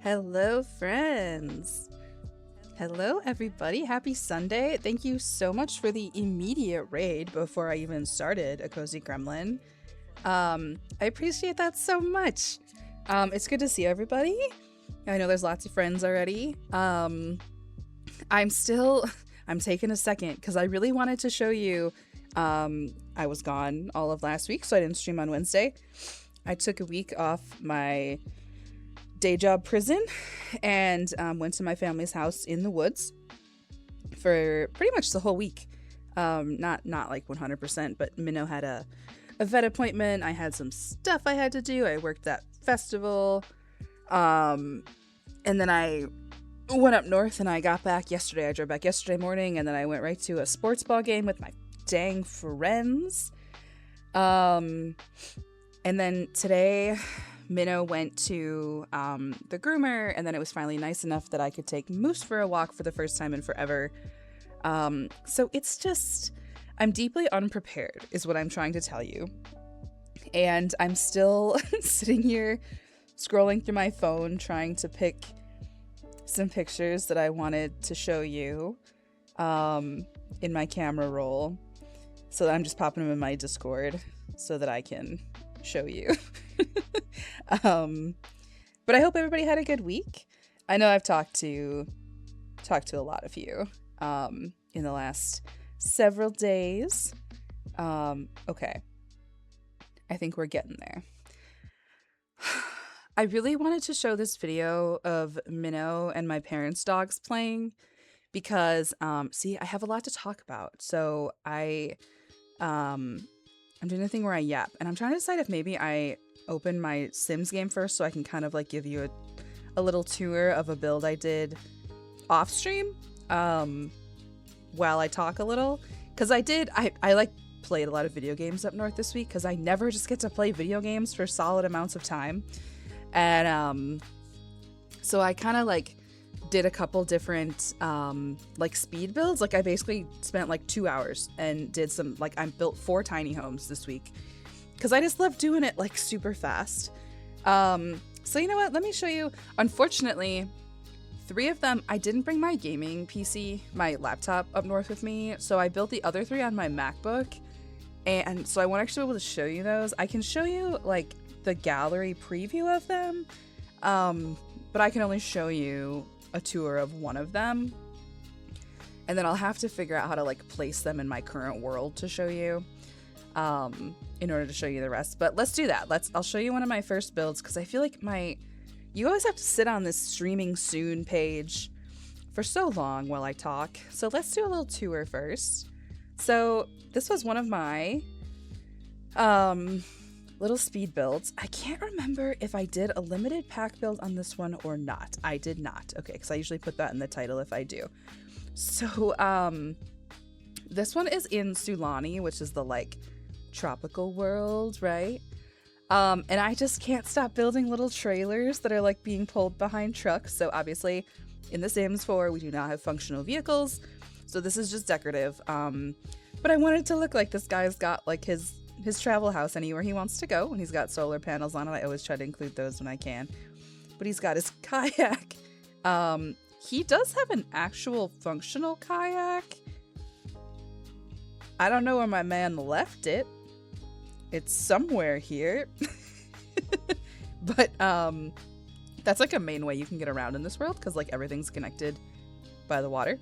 Hello, friends. Hello, everybody. Happy Sunday. Thank you so much for the immediate raid before I even started A Cozy Gremlin. I appreciate that so much. It's good to see everybody. I know there's lots of friends already. I'm still, I'm taking a second because I really wanted to show you. I was gone all of last week, so I didn't stream on Wednesday. I took a week off my day job prison and went to my family's house in the woods for pretty much the whole week. Not like 100%, but Minnow had a vet appointment. I had some stuff I had to do. I worked that festival. And then I went up north and I got back yesterday. I drove back yesterday morning and then I went right to a sports ball game with my dang friends. And then today Minnow went to the groomer, and then it was finally nice enough that I could take Moose for a walk for the first time in forever. So it's just, I'm deeply unprepared is what I'm trying to tell you. And I'm still sitting here scrolling through my phone trying to pick some pictures that I wanted to show you in my camera roll. So I'm just popping them in my Discord so that I can show you. But I hope everybody had a good week. I know I've talked to a lot of you in the last several days. Okay. I think we're getting there. I really wanted to show this video of Minnow and my parents' dogs playing because see, I have a lot to talk about. So I'm doing a thing where I yap, and I'm trying to decide if maybe I open my Sims game first so I can kind of like give you a little tour of a build I did off stream while I talk a little, because I like played a lot of video games up north this week because I never just get to play video games for solid amounts of time. And so I kind of like did a couple different like speed builds. Like I basically spent like 2 hours and did some, like I built 4 tiny homes this week because I just love doing it like super fast. So you know what, let me show you. Unfortunately 3 of them, I didn't bring my gaming PC, my laptop up north with me, so I built the other 3 on my MacBook, and so I won't actually be able to show you those. I can show you like the gallery preview of them, but I can only show you a tour of one of them, and then I'll have to figure out how to like place them in my current world to show you in order to show you the rest. But let's do that. I'll show you one of my first builds because I feel like you always have to sit on this streaming soon page for so long while I talk. So let's do a little tour first. So this was one of my little speed builds. I can't remember if I did a limited pack build on this one or not. I did not. Okay, because I usually put that in the title if I do. So this one is in Sulani, which is the like tropical world, right? And I just can't stop building little trailers that are like being pulled behind trucks. So obviously in The Sims 4 we do not have functional vehicles, so this is just decorative. But I wanted to look like this guy's got like his travel house anywhere he wants to go, and he's got solar panels on it. I always try to include those when I can. But he's got his kayak. He does have an actual functional kayak. I don't know where my man left it. It's somewhere here. But that's like a main way you can get around in this world because like everything's connected by the water.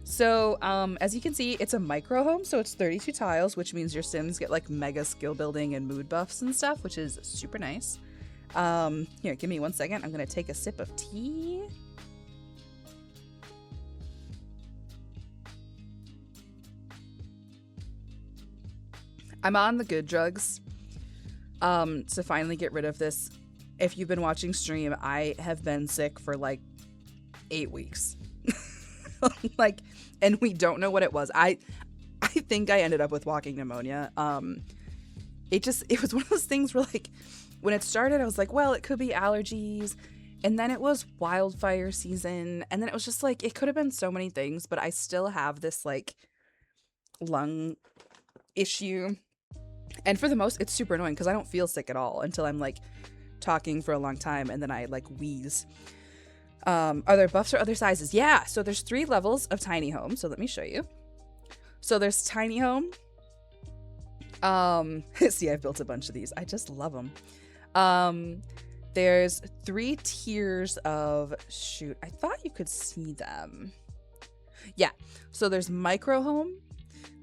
So as you can see, it's a micro home, so it's 32 tiles, which means your Sims get like mega skill building and mood buffs and stuff, which is super nice. Here, give me 1 second. I'm gonna take a sip of tea. I'm on the good drugs to finally get rid of this. If you've been watching stream, I have been sick for like 8 weeks. Like, and we don't know what it was. I think I ended up with walking pneumonia. It was one of those things where like when it started I was like, well, it could be allergies, and then it was wildfire season, and then it was just like it could have been so many things, but I still have this like lung issue. And for the most, it's super annoying because I don't feel sick at all until I'm like talking for a long time and then I like wheeze. Are there buffs or other sizes? Yeah, so there's 3 levels of tiny home. So let me show you. So there's tiny home. See, I've built a bunch of these. I just love them. There's 3 tiers of, shoot, I thought you could see them. Yeah, so there's micro home,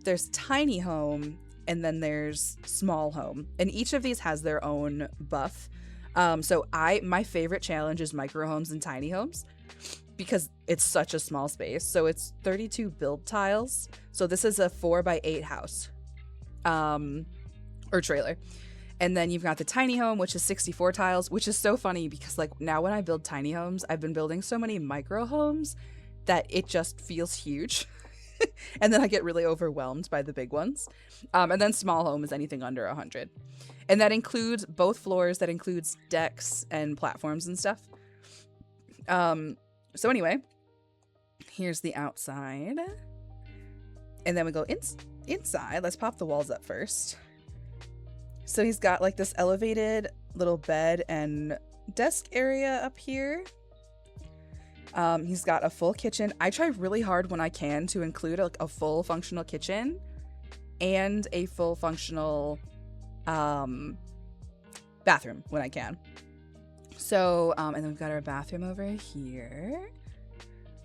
there's tiny home, and then there's small home. And each of these has their own buff. So my favorite challenge is micro homes and tiny homes because it's such a small space. So it's 32 build tiles. So this is a 4x8 house, or trailer. And then you've got the tiny home, which is 64 tiles, which is so funny because like now when I build tiny homes, I've been building so many micro homes that it just feels huge. And then I get really overwhelmed by the big ones. And then small home is anything under 100. And that includes both floors. That includes decks and platforms and stuff. So anyway, here's the outside. And then we go inside. Let's pop the walls up first. So he's got like this elevated little bed and desk area up here. He's got a full kitchen. I try really hard when I can to include a full functional kitchen and a full functional bathroom when I can. So, and then we've got our bathroom over here.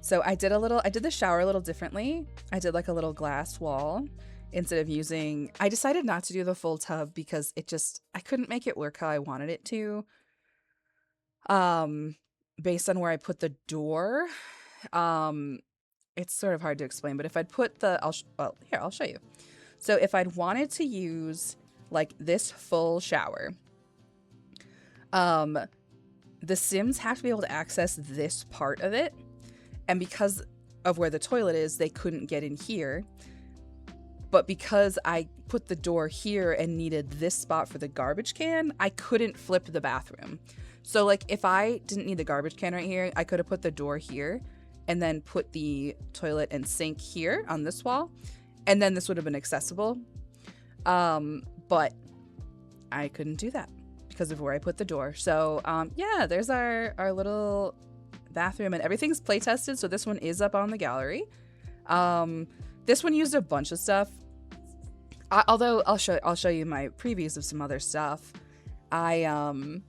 So I did the shower a little differently. I did like a little glass wall instead of using, I decided not to do the full tub because I couldn't make it work how I wanted it to. Based on where I put the door, it's sort of hard to explain, but if I'd put I'll show you. So if I'd wanted to use like this full shower, the Sims have to be able to access this part of it. And because of where the toilet is, they couldn't get in here. But because I put the door here and needed this spot for the garbage can, I couldn't flip the bathroom. So like if I didn't need the garbage can right here, I could have put the door here and then put the toilet and sink here on this wall. And then this would have been accessible. But I couldn't do that because of where I put the door. So yeah, there's our little bathroom and everything's play tested. So this one is up on the gallery. This one used a bunch of stuff. Although I'll show you my previews of some other stuff. I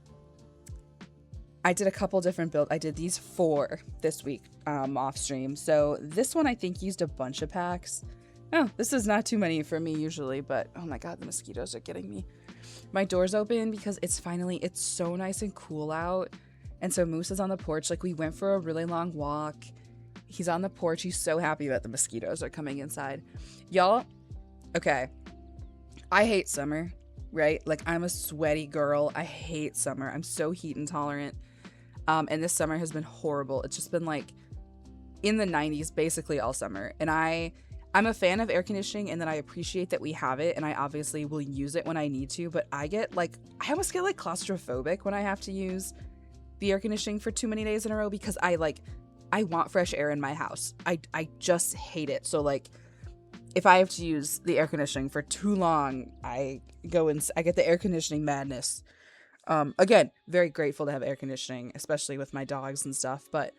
did a couple different builds. I did these 4 this week off stream. So this one I think used a bunch of packs. Oh, this is not too many for me usually, but oh my god, the mosquitoes are getting me. My door's open because it's so nice and cool out. And so Moose is on the porch. Like we went for a really long walk. He's on the porch. He's so happy that the mosquitoes are coming inside. Y'all, okay. I hate summer, right? Like I'm a sweaty girl. I hate summer. I'm so heat intolerant. And this summer has been horrible. It's just been like in the 90s basically all summer. And I'm a fan of air conditioning and that I appreciate that we have it and I obviously will use it when I need to, but I almost get like claustrophobic when I have to use the air conditioning for too many days in a row because I want fresh air in my house. I just hate it. So like if I have to use the air conditioning for too long, I get the air conditioning madness. Again, very grateful to have air conditioning, especially with my dogs and stuff. But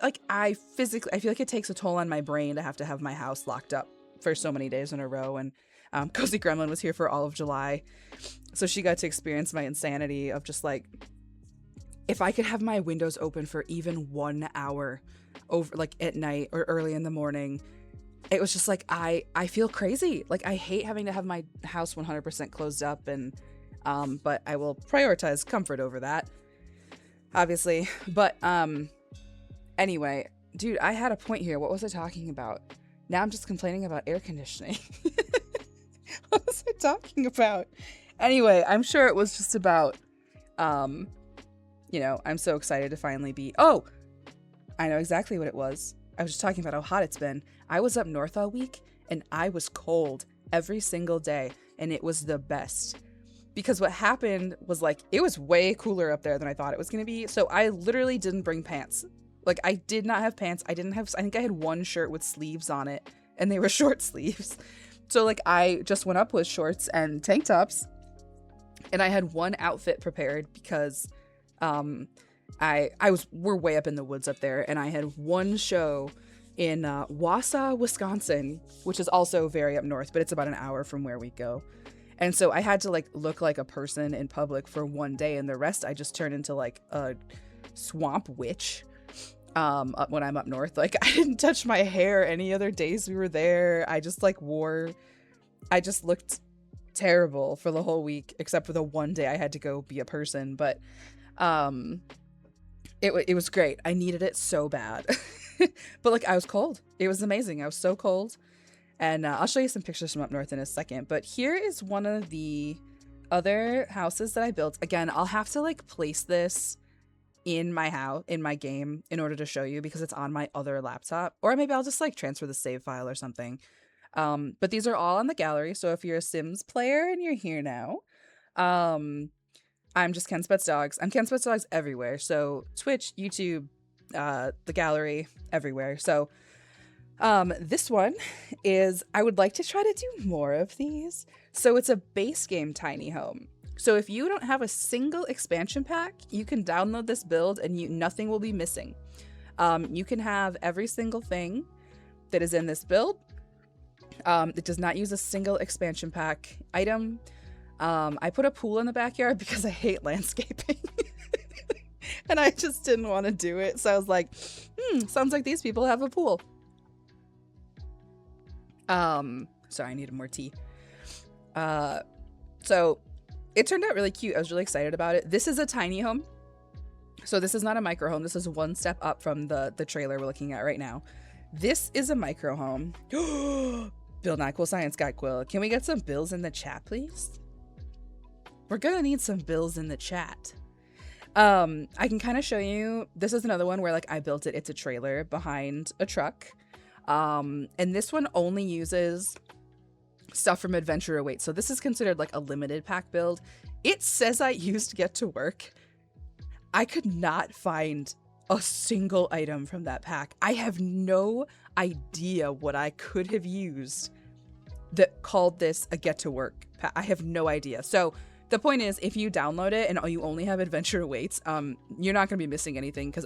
like I feel like it takes a toll on my brain to have my house locked up for so many days in a row. And Cozy Gremlin was here for all of July, so she got to experience my insanity of just like, if I could have my windows open for even 1 hour over like at night or early in the morning, it was just like, I feel crazy. Like I hate having to have my house 100% closed up and, but I will prioritize comfort over that, obviously. But, anyway, dude, I had a point here. What was I talking about? Now I'm just complaining about air conditioning. What was I talking about? Anyway, I'm sure it was just about, you know, I'm so excited to finally be, oh, I know exactly what it was. I was just talking about how hot it's been. I was up north all week and I was cold every single day and it was the best. Because what happened was like, it was way cooler up there than I thought it was going to be. So I literally didn't bring pants. Like I did not have pants. I think I had one shirt with sleeves on it and they were short sleeves. So like I just went up with shorts and tank tops and I had one outfit prepared because we're way up in the woods up there, and I had one show in Wausau, Wisconsin, which is also very up north, but it's about an hour from where we go. And so I had to like look like a person in public for one day, and the rest I just turned into like a swamp witch up when I'm up north. Like I didn't touch my hair any other days we were there. I just looked terrible for the whole week, except for the one day I had to go be a person. But it was great. I needed it so bad. But like I was cold. It was amazing. I was so cold. And I'll show you some pictures from up north in a second. But here is one of the other houses that I built. Again, I'll have to like place this in my house, in my game, in order to show you, because it's on my other laptop. Or maybe I'll just like transfer the save file or something. But these are all in the gallery. So if you're a Sims player and you're here now, I'm just Ken Spets Dogs. I'm Ken Spets Dogs everywhere. So Twitch, YouTube, the gallery, everywhere. So this one is, I would like to try to do more of these. So it's a base game tiny home. So if you don't have a single expansion pack, you can download this build and nothing will be missing. You can have every single thing that is in this build. It does not use a single expansion pack item. I put a pool in the backyard because I hate landscaping. And I just didn't want to do it. So I was like, sounds like these people have a pool. Sorry, I needed more tea. So it turned out really cute. I was really excited about it. This is a tiny home. So this is not a micro home. This is one step up from the trailer we're looking at right now. This is a micro home. Bill Nyquil, Science Guy Quill. Can we get some bills in the chat, please? We're gonna need some bills in the chat. I can kind of show you. This is another one where like I built it. It's a trailer behind a truck. And this one only uses stuff from Adventure Awaits. So this is considered like a limited pack build. It says I used Get to Work. I could not find a single item from that pack. I have no idea what I could have used that called this a Get to Work pack. I have no idea. So the point is, if you download it and you only have Adventure Awaits, you're not going to be missing anything, because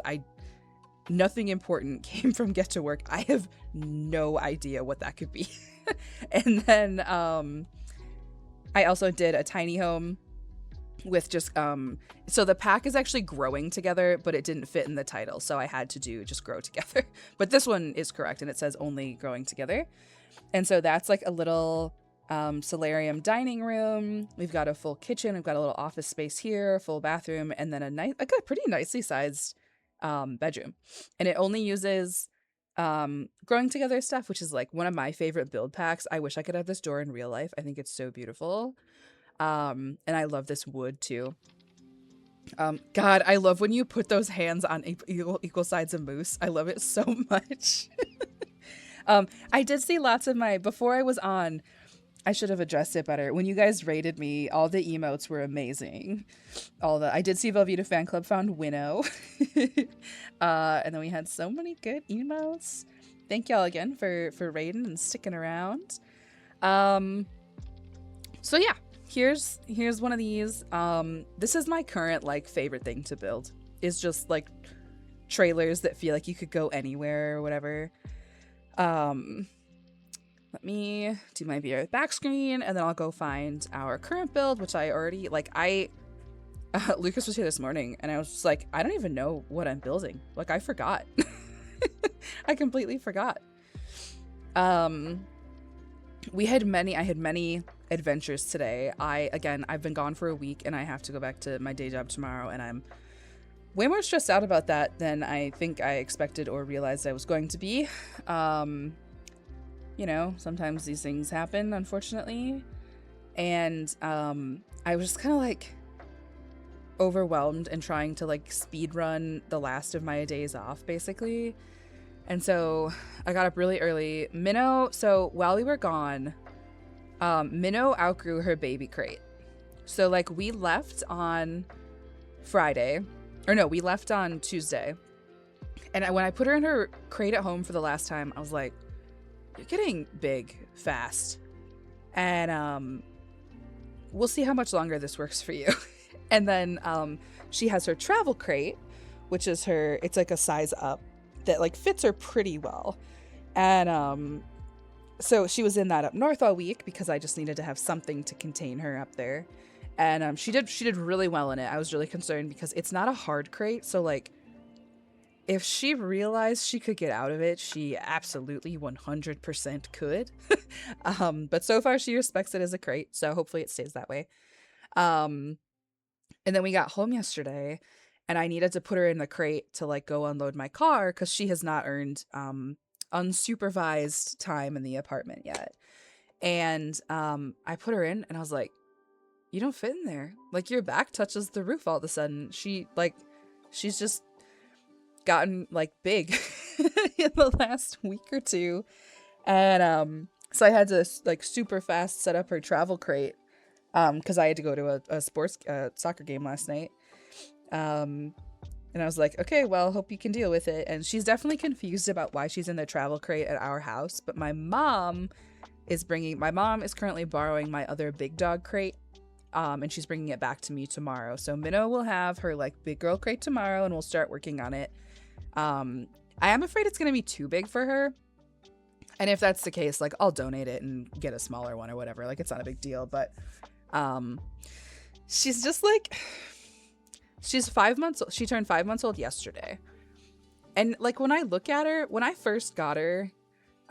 nothing important came from Get to Work. I have no idea what that could be. And then I also did a tiny home with just so the pack is actually growing together, but it didn't fit in the title, so I had to do just grow together. But this one is correct, and it says only growing together. And so that's like a little solarium dining room. We've got a full kitchen. We've got a little office space here, a full bathroom, and then a pretty nicely sized bedroom. And it only uses growing together stuff, which is like one of my favorite build packs. I wish I could have this door in real life. I think it's so beautiful. And I love this wood too. God, I love when you put those hands on equal sides of moose. I love it so much. I did see lots of before I was on, I should have addressed it better. When you guys rated me, all the emotes were amazing. I did see Velveeta Fan Club found Winnow. And then we had so many good emotes. Thank y'all again for rating and sticking around. So yeah, here's one of these. This is my current like favorite thing to build, is just like trailers that feel like you could go anywhere or whatever. Let me do my VR back screen, and then I'll go find our current build, which I already, Lucas was here this morning, and I was just like, I don't even know what I'm building. Like, I forgot. I completely forgot. I had many adventures today. I've been gone for a week, and I have to go back to my day job tomorrow, and I'm way more stressed out about that than I think I expected or realized I was going to be. You know, sometimes these things happen, unfortunately. And I was just kind of like overwhelmed and trying to like speed run the last of my days off, basically. And so I got up really early. So while we were gone, Minnow outgrew her baby crate. So like we left on Friday, or no, we left on Tuesday. And when I put her in her crate at home for the last time, I was like, you're getting big fast, and we'll see how much longer this works for you. And then she has her travel crate, which is her, it's like a size up that like fits her pretty well. And so she was in that up north all week because I just needed to have something to contain her up there. And she did really well in it. I was really concerned because it's not a hard crate, so like if she realized she could get out of it, she absolutely 100% could. But so far she respects it as a crate, so hopefully it stays that way. And then we got home yesterday and I needed to put her in the crate to like go unload my car because she has not earned unsupervised time in the apartment yet. And I put her in and I was like, you don't fit in there. Like your back touches the roof all of a sudden. She's just gotten like big in the last week or two. And so I had to like super fast set up her travel crate because I had to go to a sports soccer game last night. And I was like, okay, well, hope you can deal with it. And she's definitely confused about why she's in the travel crate at our house. But my mom is currently borrowing my other big dog crate. And she's bringing it back to me tomorrow. So Minnow will have her like big girl crate tomorrow and we'll start working on it. I am afraid it's going to be too big for her. And if that's the case, like I'll donate it and get a smaller one or whatever. Like it's not a big deal, but she's just like, she's 5 months. She turned 5 months old yesterday. And like when I look at her, when I first got her,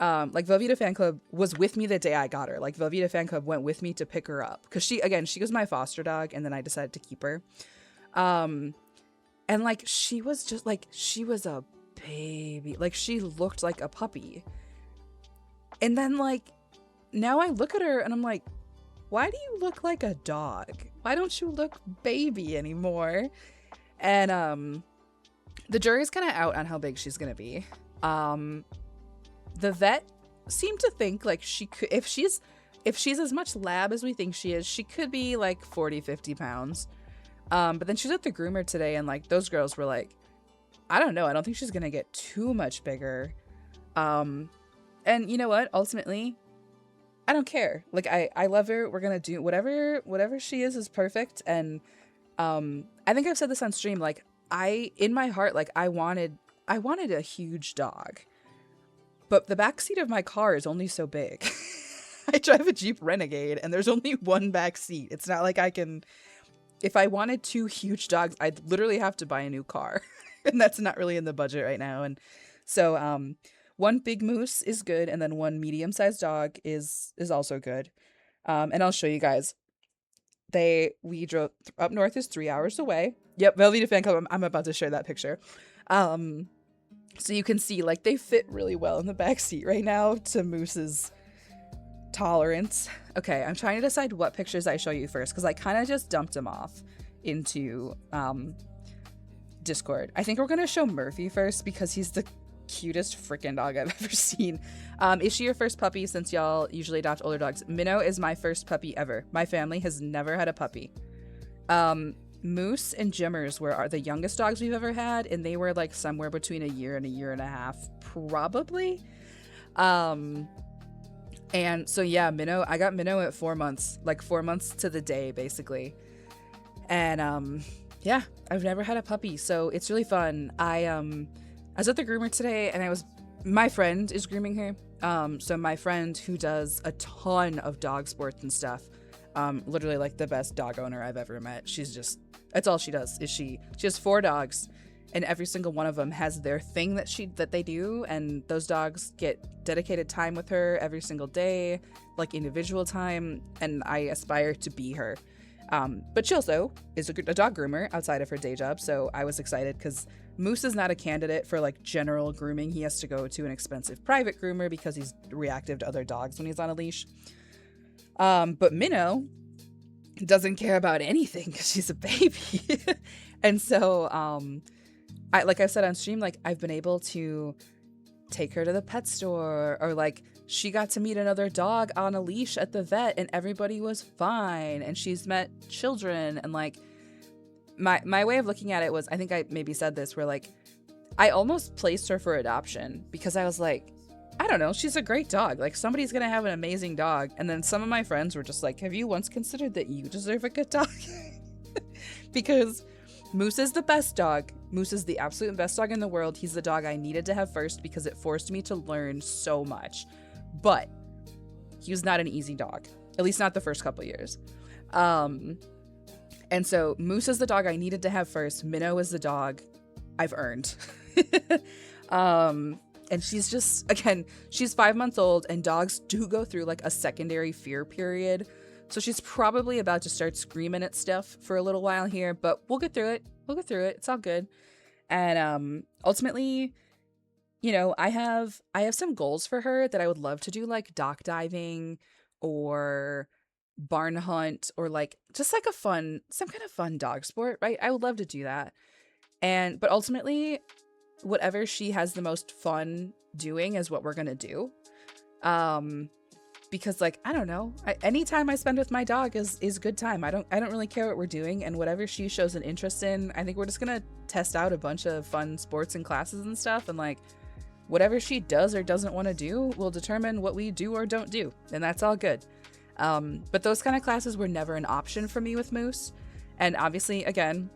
like Velveeta Fan Club was with me the day I got her. Like Velveeta Fan Club went with me to pick her up because she was my foster dog and then I decided to keep her. And like she was just like, she was a baby. Like she looked like a puppy. And then like now I look at her and I'm like, why do you look like a dog? Why don't you look baby anymore? And the jury's kind of out on how big she's gonna be. The vet seemed to think like she could, if she's as much lab as we think she is, she could be like 40-50 pounds. But then she was at the groomer today and like those girls were like, I don't know, I don't think she's gonna get too much bigger. And you know what, ultimately I don't care. Like I love her. We're gonna do whatever she is perfect. And I think I've said this on stream, like in my heart, like I wanted a huge dog. But the backseat of my car is only so big. I drive a Jeep Renegade and there's only one back seat. It's not like I can, if I wanted 2 huge dogs, I'd literally have to buy a new car. And that's not really in the budget right now. And so one big moose is good. And then one medium-sized dog is also good. And I'll show you guys. We drove up north is 3 hours away. Yep, Velveeta Fan Club. I'm about to share that picture. So you can see, like, they fit really well in the back seat right now to Moose's tolerance. Okay, I'm trying to decide what pictures I show you first because I kind of just dumped them off into Discord. I think we're gonna show Murphy first because he's the cutest freaking dog I've ever seen. Is she your first puppy since y'all usually adopt older dogs? Minnow is my first puppy ever. My family has never had a puppy. Moose and Jimmers are the youngest dogs we've ever had, and they were like somewhere between a year and a year and a half, probably. And so yeah, I got Minnow at 4 months, like 4 months to the day, basically. And yeah, I've never had a puppy, so it's really fun. I was at the groomer today, and my friend is grooming her. So my friend who does a ton of dog sports and stuff, literally like the best dog owner I've ever met. That's all she does is she has 4 dogs, and every single one of them has their thing that they do, and those dogs get dedicated time with her every single day, like individual time, and I aspire to be her. But she also is a dog groomer outside of her day job, so I was excited because Moose is not a candidate for like general grooming. He has to go to an expensive private groomer because he's reactive to other dogs when he's on a leash. But Minnow doesn't care about anything because she's a baby. And so like I said on stream, like I've been able to take her to the pet store, or like she got to meet another dog on a leash at the vet and everybody was fine, and she's met children. And like my way of looking at it was, I think I maybe said this, where like I almost placed her for adoption because I was like, I don't know, she's a great dog, like somebody's gonna have an amazing dog. And then some of my friends were just like, have you once considered that you deserve a good dog? Because Moose is the best dog. Moose is the absolute best dog in the world. He's the dog I needed to have first because it forced me to learn so much. But he was not an easy dog, at least not the first couple years. And so Moose is the dog I needed to have first. Minnow is the dog I've earned. And she's just, again, she's 5 months old, and dogs do go through like a secondary fear period. So she's probably about to start screaming at stuff for a little while here, but we'll get through it. It's all good. And ultimately, you know, I have some goals for her that I would love to do, like dock diving or barn hunt, or like just like some kind of fun dog sport, right? I would love to do that. But ultimately, whatever she has the most fun doing is what we're gonna do. Because like, I don't know, any time I spend with my dog is good time. I don't really care what we're doing, and whatever she shows an interest in, I think we're just gonna test out a bunch of fun sports and classes and stuff, and like whatever she does or doesn't want to do will determine what we do or don't do, and that's all good. But those kind of classes were never an option for me with Moose, and obviously, again,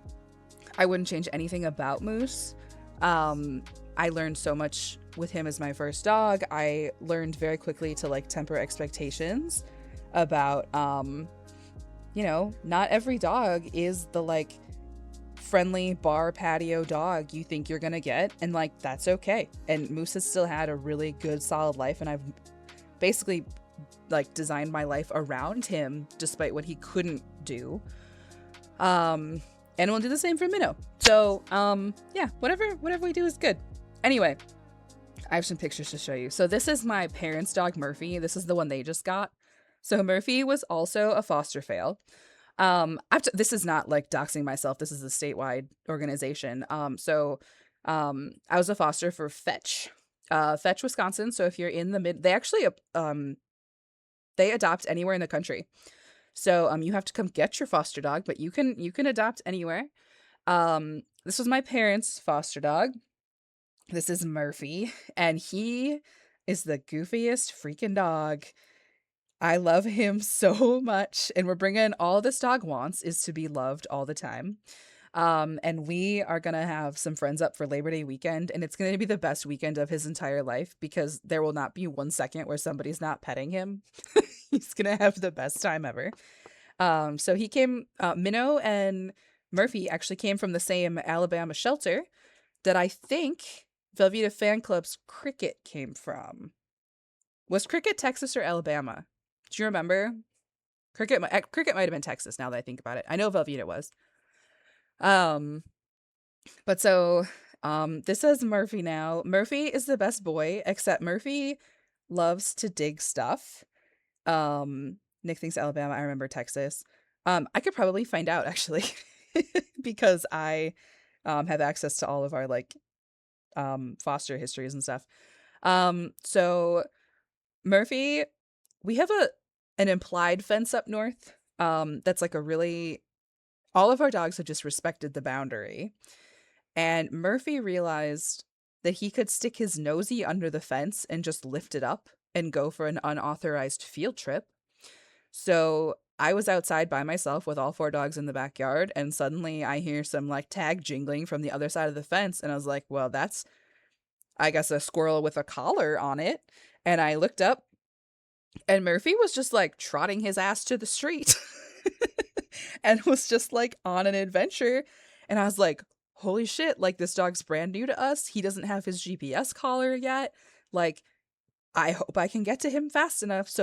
I wouldn't change anything about Moose. I learned so much with him as my first dog. I learned very quickly to like temper expectations about, you know, not every dog is the like friendly bar patio dog you think you're gonna get, and like that's okay. And Moose has still had a really good solid life, and I've basically like designed my life around him despite what he couldn't do. And we'll do the same for Minnow. So yeah, whatever we do is good. Anyway, I have some pictures to show you. So this is my parents' dog, Murphy. This is the one they just got. So Murphy was also a foster fail. This is not like doxing myself. This is a statewide organization. So I was a foster for Fetch, Wisconsin. So if you're in the they actually, they adopt anywhere in the country. So you have to come get your foster dog, but you can adopt anywhere. This was my parents' foster dog. This is Murphy, and he is the goofiest freaking dog. I love him so much, and we're bringing all this dog wants is to be loved all the time. And we are going to have some friends up for Labor Day weekend, and it's going to be the best weekend of his entire life because there will not be 1 second where somebody's not petting him. He's going to have the best time ever. So he came, Minnow and Murphy actually came from the same Alabama shelter that I think Velveeta Fan Club's Cricket came from. Was Cricket Texas or Alabama? Do you remember? Cricket might have been Texas now that I think about it. I know Velveeta was. But so this is Murphy now. Murphy is the best boy, except Murphy loves to dig stuff. Nick thinks Alabama. I remember Texas. I could probably find out actually because I have access to all of our like foster histories and stuff. So Murphy, we have an implied fence up north. That's like all of our dogs have just respected the boundary. And Murphy realized that he could stick his nosy under the fence and just lift it up and go for an unauthorized field trip. So I was outside by myself with all 4 dogs in the backyard, and suddenly I hear some like tag jingling from the other side of the fence, and I was like, well, that's, I guess, a squirrel with a collar on it. And I looked up, and Murphy was just like trotting his ass to the street and was just like on an adventure. And I was like, holy shit, like this dog's brand new to us. He doesn't have his GPS collar yet. Like, I hope I can get to him fast enough.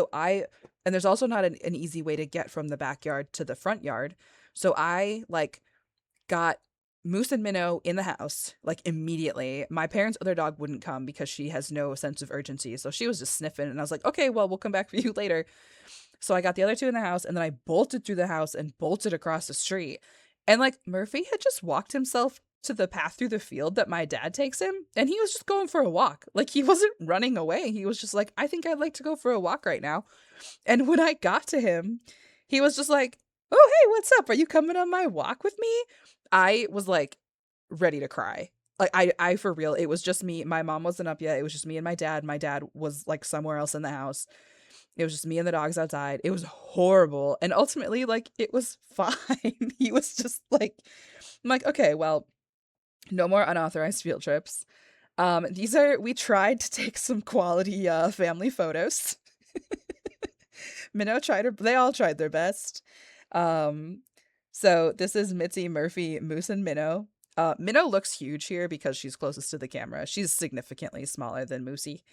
And there's also not an easy way to get from the backyard to the front yard. So I like got Moose and Minnow in the house, like immediately. My parents' other dog wouldn't come because she has no sense of urgency. So she was just sniffing, and I was like, okay, well, we'll come back for you later. So I got the other 2 in the house, and then I bolted through the house and bolted across the street. And like Murphy had just walked himself to the path through the field that my dad takes him, and he was just going for a walk. Like, he wasn't running away. He was just like, I think I'd like to go for a walk right now. And when I got to him, he was just like, oh, hey, what's up? Are you coming on my walk with me? I was like ready to cry. Like, I for real, it was just me. My mom wasn't up yet. It was just me and my dad. My dad was like somewhere else in the house. It was just me and the dogs outside. It was horrible. And ultimately, like, it was fine. He was just like I'm like, okay, well, no more unauthorized field trips. We tried to take some quality family photos. They all tried their best. Um, so this is Mitzi, Murphy, Moose, and Minnow. Minnow looks huge here because she's closest to the camera. She's significantly smaller than Moosey.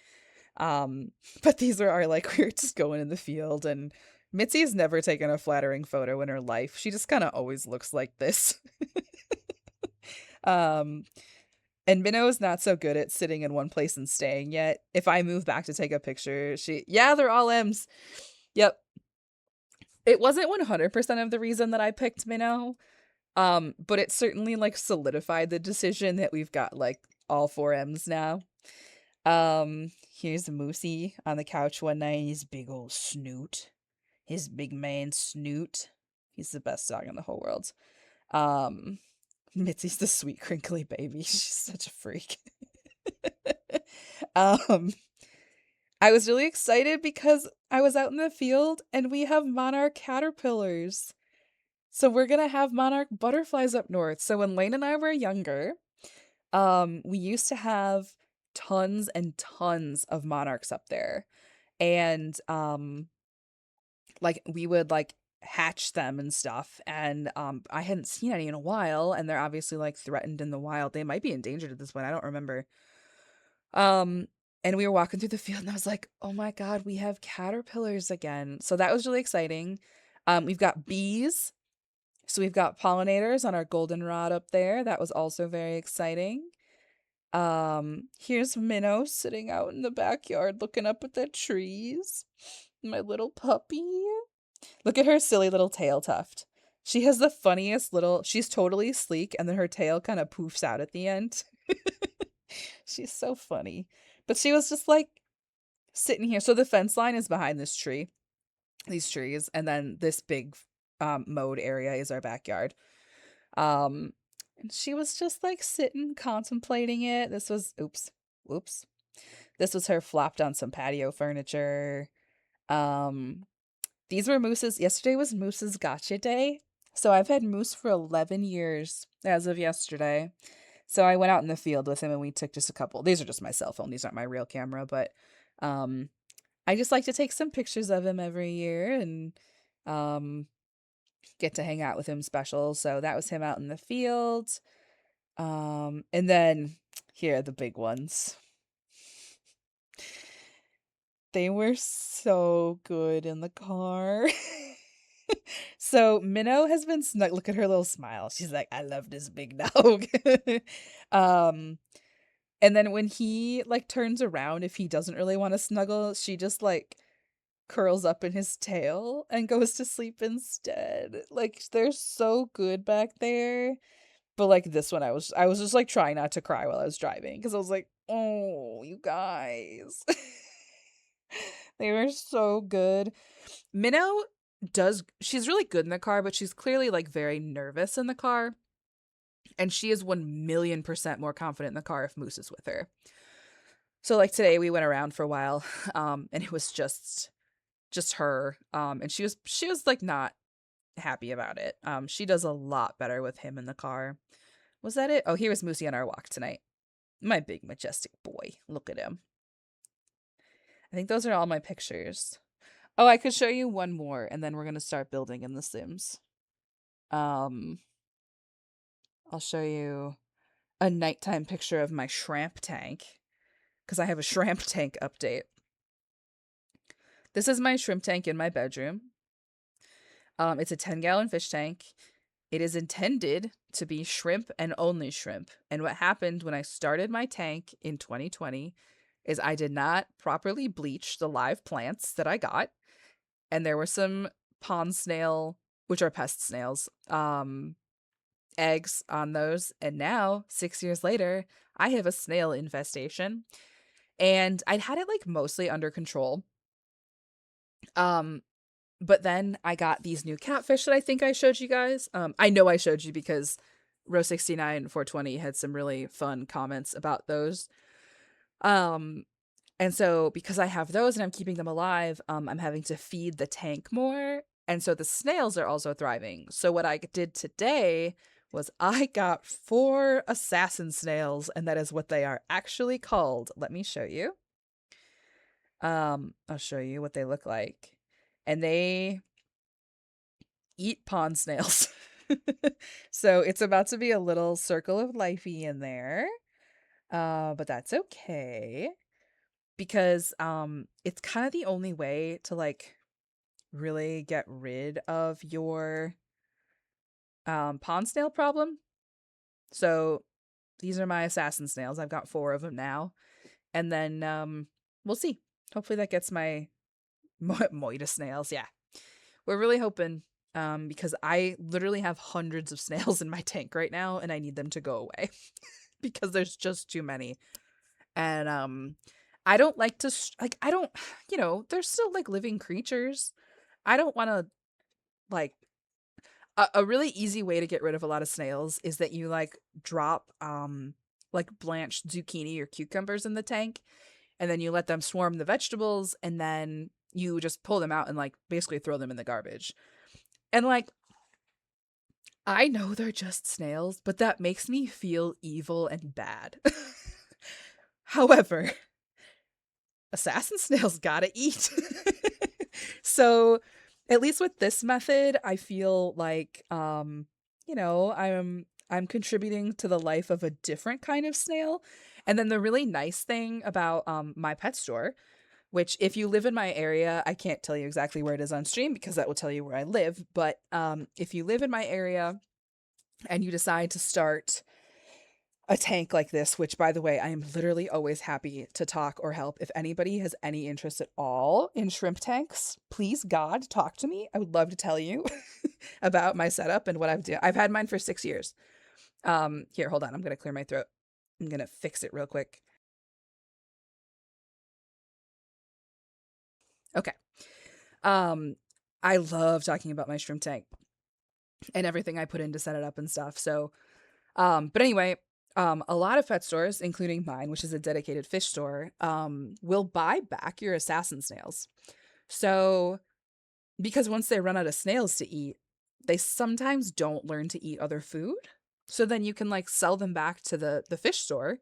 Um, but these are our like we were just going in the field, and Mitzi's never taken a flattering photo in her life. She just kind of always looks like this. Um, and Minnow is not so good at sitting in one place and staying yet. If I move back to take a picture, yeah, they're all M's. Yep. It wasn't 100% of the reason that I picked Minnow. But it certainly like solidified the decision that we've got like all four M's now. Here's Moosey on the couch one night. His big old snoot. His big man snoot. He's the best dog in the whole world. Um, Mitzi's the sweet crinkly baby. She's such a freak. um, I was really excited because I was out in the field and we have monarch caterpillars. So we're gonna have monarch butterflies up north. So when Lane and I were younger, we used to have tons and tons of monarchs up there. And like we would like hatch them and stuff. And I hadn't seen any in a while, and they're obviously like threatened in the wild. They might be endangered at this point. I don't remember. Um and we were walking through the field and I was like, "Oh my god, we have caterpillars again." So that was really exciting. We've got bees. So we've got pollinators on our goldenrod up there. That was also very exciting. Here's Minnow sitting out in the backyard looking up at the trees. My little puppy. Look at her silly little tail tuft. She has the funniest little, she's totally sleek and then her tail kind of poofs out at the end. She's so funny. But she was just like sitting here. So the fence line is behind these trees, and then this big mowed area is our backyard. And she was just like sitting contemplating it. This was whoops. This was her flopped on some patio furniture. These were Moose's. Yesterday was Moose's gotcha day. So I've had Moose for 11 years as of yesterday. So I went out in the field with him and we took just a couple. These are just my cell phone. These aren't my real camera, but I just like to take some pictures of him every year and get to hang out with him special. So that was him out in the field. And then here are the big ones. They were so good in the car. So Minnow has been look at her little smile. She's like, "I love this big dog." And then when he like turns around, if he doesn't really want to snuggle, she just like curls up in his tail and goes to sleep instead. Like they're so good back there. But like this one I was just like trying not to cry while I was driving because I was like, "Oh, you guys." They were so good. Minnow she's really good in the car, but she's clearly like very nervous in the car. And she is 1,000,000% more confident in the car if Moose is with her. So like today we went around for a while, and it was just her. And she was like not happy about it. She does a lot better with him in the car. Was that it? Oh, here was Moosey on our walk tonight. My big majestic boy. Look at him. I think those are all my pictures. Oh, I could show you one more, and then we're gonna start building in The Sims. I'll show you a nighttime picture of my shrimp tank, because I have a shrimp tank update. This is my shrimp tank in my bedroom. It's a 10-gallon fish tank. It is intended to be shrimp and only shrimp. And what happened when I started my tank in 2020 is I did not properly bleach the live plants that I got. And there were some pond snail, which are pest snails, eggs on those. And now, 6 years later, I have a snail infestation. And I'd had it like mostly under control. But then I got these new catfish that I think I showed you guys. I know I showed you because Row69 420 had some really fun comments about those. And so because I have those and I'm keeping them alive, I'm having to feed the tank more. And so the snails are also thriving. So what I did today was I got 4 assassin snails, and that is what they are actually called. Let me show you. I'll show you what they look like. And they eat pond snails. So it's about to be a little circle of lifey in there. But that's okay because it's kind of the only way to like really get rid of your pond snail problem. So these are my assassin snails. I've got 4 of them now. And then we'll see. Hopefully that gets my Moida snails. Yeah. We're really hoping because I literally have hundreds of snails in my tank right now and I need them to go away because there's just too many. And I don't like to like I don't, they're still like living creatures. I don't want to like a really easy way to get rid of a lot of snails is that you like drop like blanched zucchini or cucumbers in the tank and then you let them swarm the vegetables and then you just pull them out and like basically throw them in the garbage. And like I know they're just snails, but that makes me feel evil and bad. However, assassin snails gotta eat. So at least with this method, I feel like I'm contributing to the life of a different kind of snail. And then the really nice thing about my pet store, which if you live in my area, I can't tell you exactly where it is on stream because that will tell you where I live. But if you live in my area and you decide to start a tank like this, which by the way, I am literally always happy to talk or help. If anybody has any interest at all in shrimp tanks, please God, talk to me. I would love to tell you about my setup and what I've done. I've had mine for 6 years. Here, hold on. I'm going to clear my throat. I'm going to fix it real quick. Okay. I love talking about my shrimp tank and everything I put in to set it up and stuff. So, but anyway, a lot of pet stores, including mine, which is a dedicated fish store, will buy back your assassin snails. So, because once they run out of snails to eat, they sometimes don't learn to eat other food. So then you can like sell them back to the fish store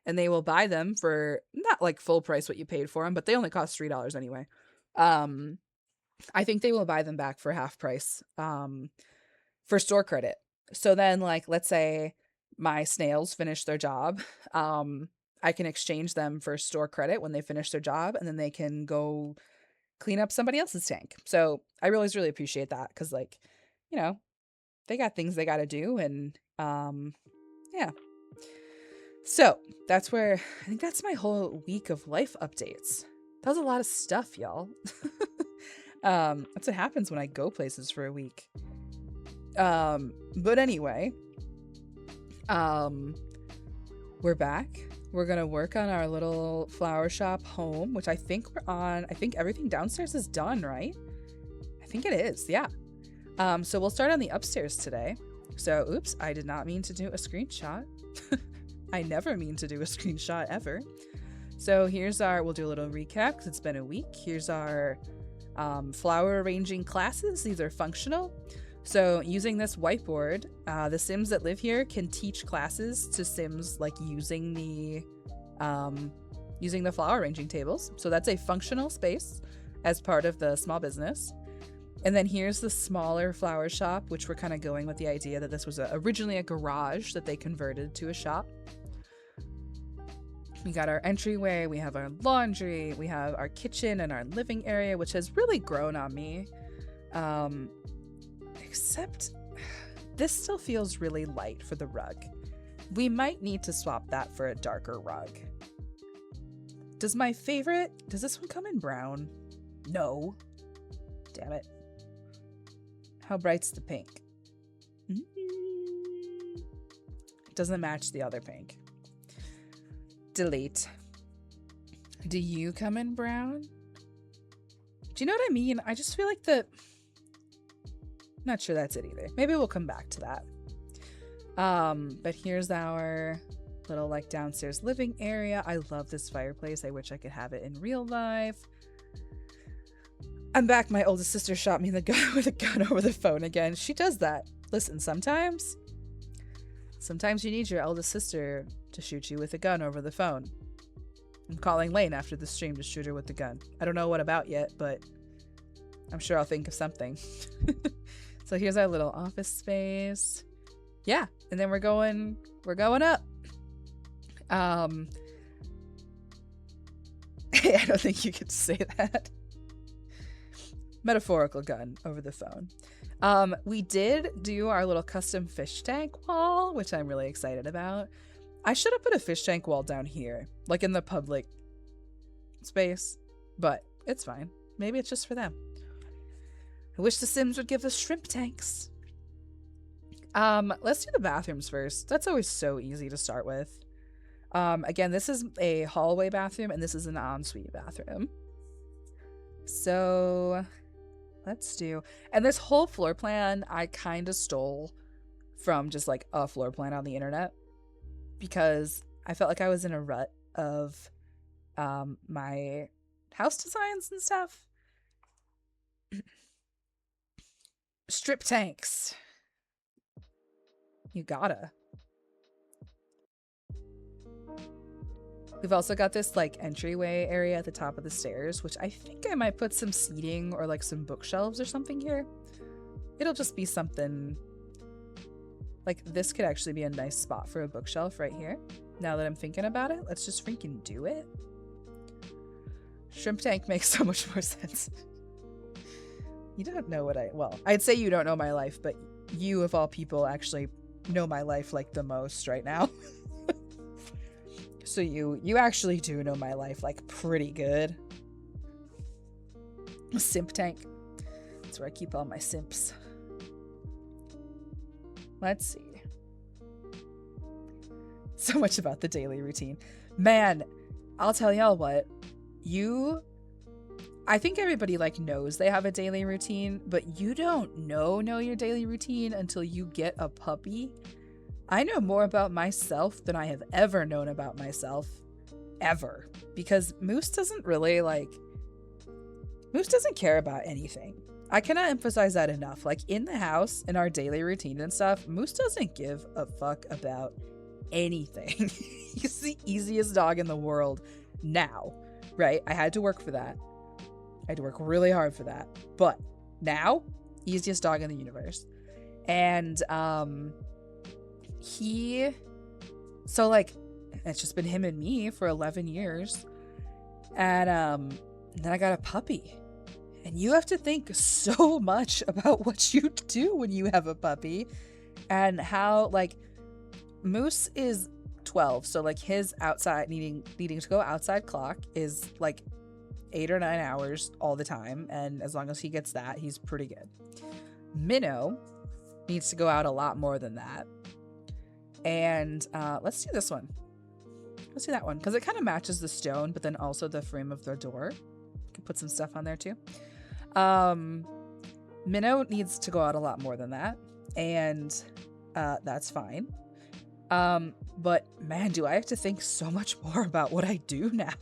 and they will buy them for not like full price what you paid for them, but they only cost $3 anyway. I think they will buy them back for half price for store credit. So then like let's say my snails finish their job, I can exchange them for store credit when they finish their job and then they can go clean up somebody else's tank. So I really appreciate that because like, they got things they got to do and yeah. So that's where I think that's my whole week of life updates. That was a lot of stuff, y'all. That's what happens when I go places for a week. But anyway, we're back. We're gonna work on our little flower shop home, which I think we're on. I think everything downstairs is done, right? I think it is, yeah. So we'll start on the upstairs today. So, oops, I did not mean to do a screenshot. I never mean to do a screenshot ever. So here's we'll do a little recap because it's been a week. Here's our flower arranging classes. These are functional. So using this whiteboard, the Sims that live here can teach classes to Sims like using the flower arranging tables. So that's a functional space as part of the small business. And then here's the smaller flower shop, which we're kind of going with the idea that this was originally a garage that they converted to a shop. We got our entryway, we have our laundry, we have our kitchen and our living area, which has really grown on me. Except this still feels really light for the rug. We might need to swap that for a darker rug. Does this one come in brown? No. Damn it. How bright's the pink? It doesn't match the other pink. Delete. Do you come in brown? Do you know what I mean? I just feel like not sure that's it either. Maybe we'll come back to that. But here's our little like downstairs living area. I love this fireplace. I wish I could have it in real life. I'm back. My oldest sister shot me with a gun over the phone again. She does that. Listen, sometimes Sometimes you need your eldest sister to shoot you with a gun over the phone. I'm calling Lane after the stream to shoot her with the gun. I don't know what about yet, but I'm sure I'll think of something. So here's our little office space. Yeah, and then we're going up. I don't think you could say that. Metaphorical gun over the phone. We did do our little custom fish tank wall, which I'm really excited about. I should have put a fish tank wall down here, like in the public space, but it's fine. Maybe it's just for them. I wish The Sims would give us shrimp tanks. Let's do the bathrooms first. That's always so easy to start with. Again, this is a hallway bathroom, and this is an ensuite bathroom. So let's do, and this whole floor plan I kind of stole from just like a floor plan on the internet, because I felt like I was in a rut of my house designs and stuff. Strip tanks. You gotta. We've also got this like entryway area at the top of the stairs, which I think I might put some seating or like some bookshelves or something here. It'll just be something like this. Could actually be a nice spot for a bookshelf right here. Now that I'm thinking about it, let's just freaking do it. Shrimp tank makes so much more sense. You don't know what well, I'd say you don't know my life, but you of all people actually know my life like the most right now. So you actually do know my life like pretty good. Simp tank. That's where I keep all my simps. Let's see. So much about the daily routine. Man, I'll tell y'all what. I think everybody like knows they have a daily routine, but you don't know your daily routine until you get a puppy. I know more about myself than I have ever known about myself, ever, because Moose doesn't care about anything. I cannot emphasize that enough. Like in the house, in our daily routine and stuff, Moose doesn't give a fuck about anything. He's the easiest dog in the world now, right? I had to work for that. I had to work really hard for that. But now, easiest dog in the universe. And so like it's just been him and me for 11 years. And then I got a puppy. And you have to think so much about what you do when you have a puppy, and how like Moose is 12, so like his outside needing to go outside clock is like 8 or 9 hours all the time, and as long as he gets that, he's pretty good. Minnow needs to go out a lot more than that. And let's do this one. Let's do that one because it kind of matches the stone, but then also the frame of the door. Can put some stuff on there too. Minnow needs to go out a lot more than that, and that's fine. But man, do I have to think so much more about what I do now.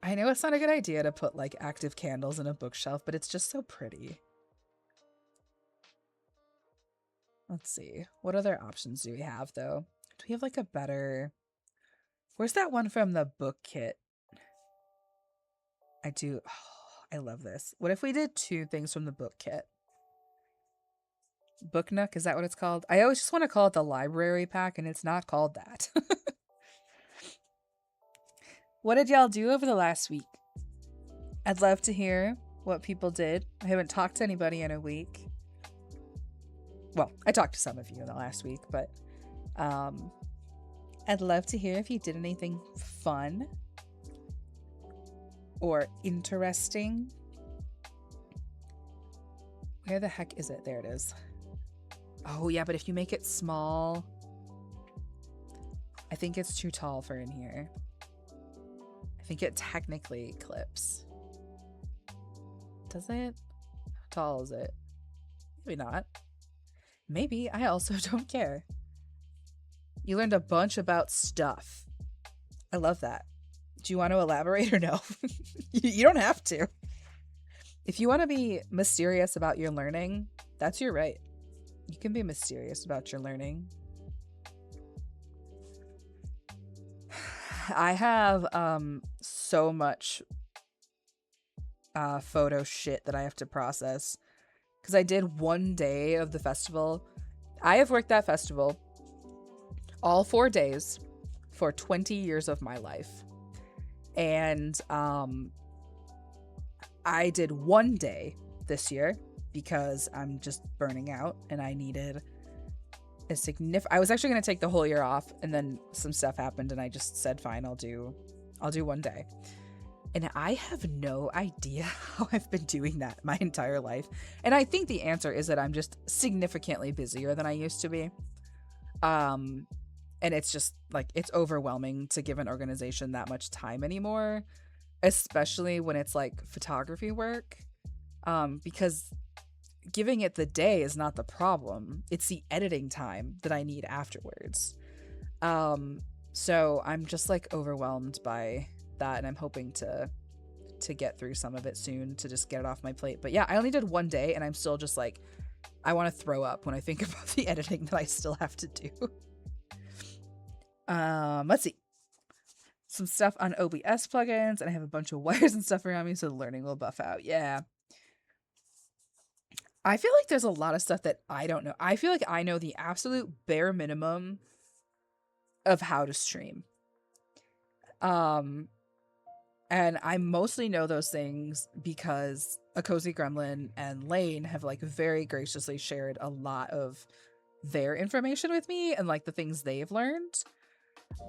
I know it's not a good idea to put like active candles in a bookshelf, but it's just so pretty. Let's see. What other options do we have though? Do we have like a better... Where's that one from the book kit? I do... Oh, I love this. What if we did 2 things from the book kit? Book Nook, is that what it's called? I always just want to call it the library pack, and it's not called that. What did y'all do over the last week? I'd love to hear what people did. I haven't talked to anybody in a week. Well, I talked to some of you in the last week, but I'd love to hear if you did anything fun or interesting. Where the heck is it? There it is. Oh yeah, but if you make it small, I think it's too tall for in here. I think it technically clips. Does it? How tall is it? Maybe not. Maybe. I also don't care. You learned a bunch about stuff. I love that. Do you want to elaborate or no? You don't have to. If you want to be mysterious about your learning, that's your right. You can be mysterious about your learning. I have so much photo shit that I have to process because I did one day of the festival. I have worked that festival all 4 days for 20 years of my life. And I did one day this year because I'm just burning out and I needed a significant. I was actually going to take the whole year off, and then some stuff happened and I just said, fine, I'll do one day. And I have no idea how I've been doing that my entire life. And I think the answer is that I'm just significantly busier than I used to be. And it's just like, it's overwhelming to give an organization that much time anymore, especially when it's like photography work. Because giving it the day is not the problem. It's the editing time that I need afterwards. So I'm just like overwhelmed by that, and I'm hoping to get through some of it soon to just get it off my plate. But yeah, I only did one day and I'm still just like, I want to throw up when I think about the editing that I still have to do. Let's see. Some stuff on OBS plugins, and I have a bunch of wires and stuff around me, so the learning will buff out. Yeah. I feel like there's a lot of stuff that I don't know. I feel like I know the absolute bare minimum of how to stream. And I mostly know those things because A Cozy Gremlin and Lane have like very graciously shared a lot of their information with me and like the things they've learned.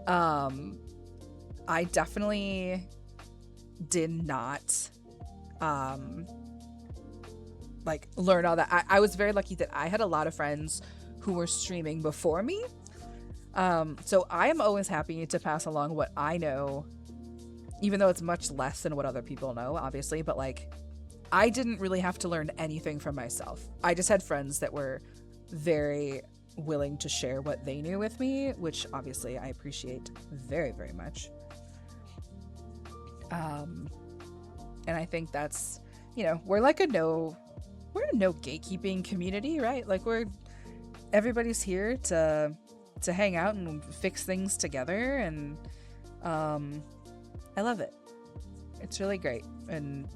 I definitely did not like learn all that. I was very lucky that I had a lot of friends who were streaming before me. So I am always happy to pass along what I know, even though it's much less than what other people know, obviously. But like, I didn't really have to learn anything from myself. I just had friends that were very willing to share what they knew with me, which obviously I appreciate very, very much. And I think that's, you know, we're a no gatekeeping community, right? Like everybody's here to hang out and fix things together, and I love it. It's really great, and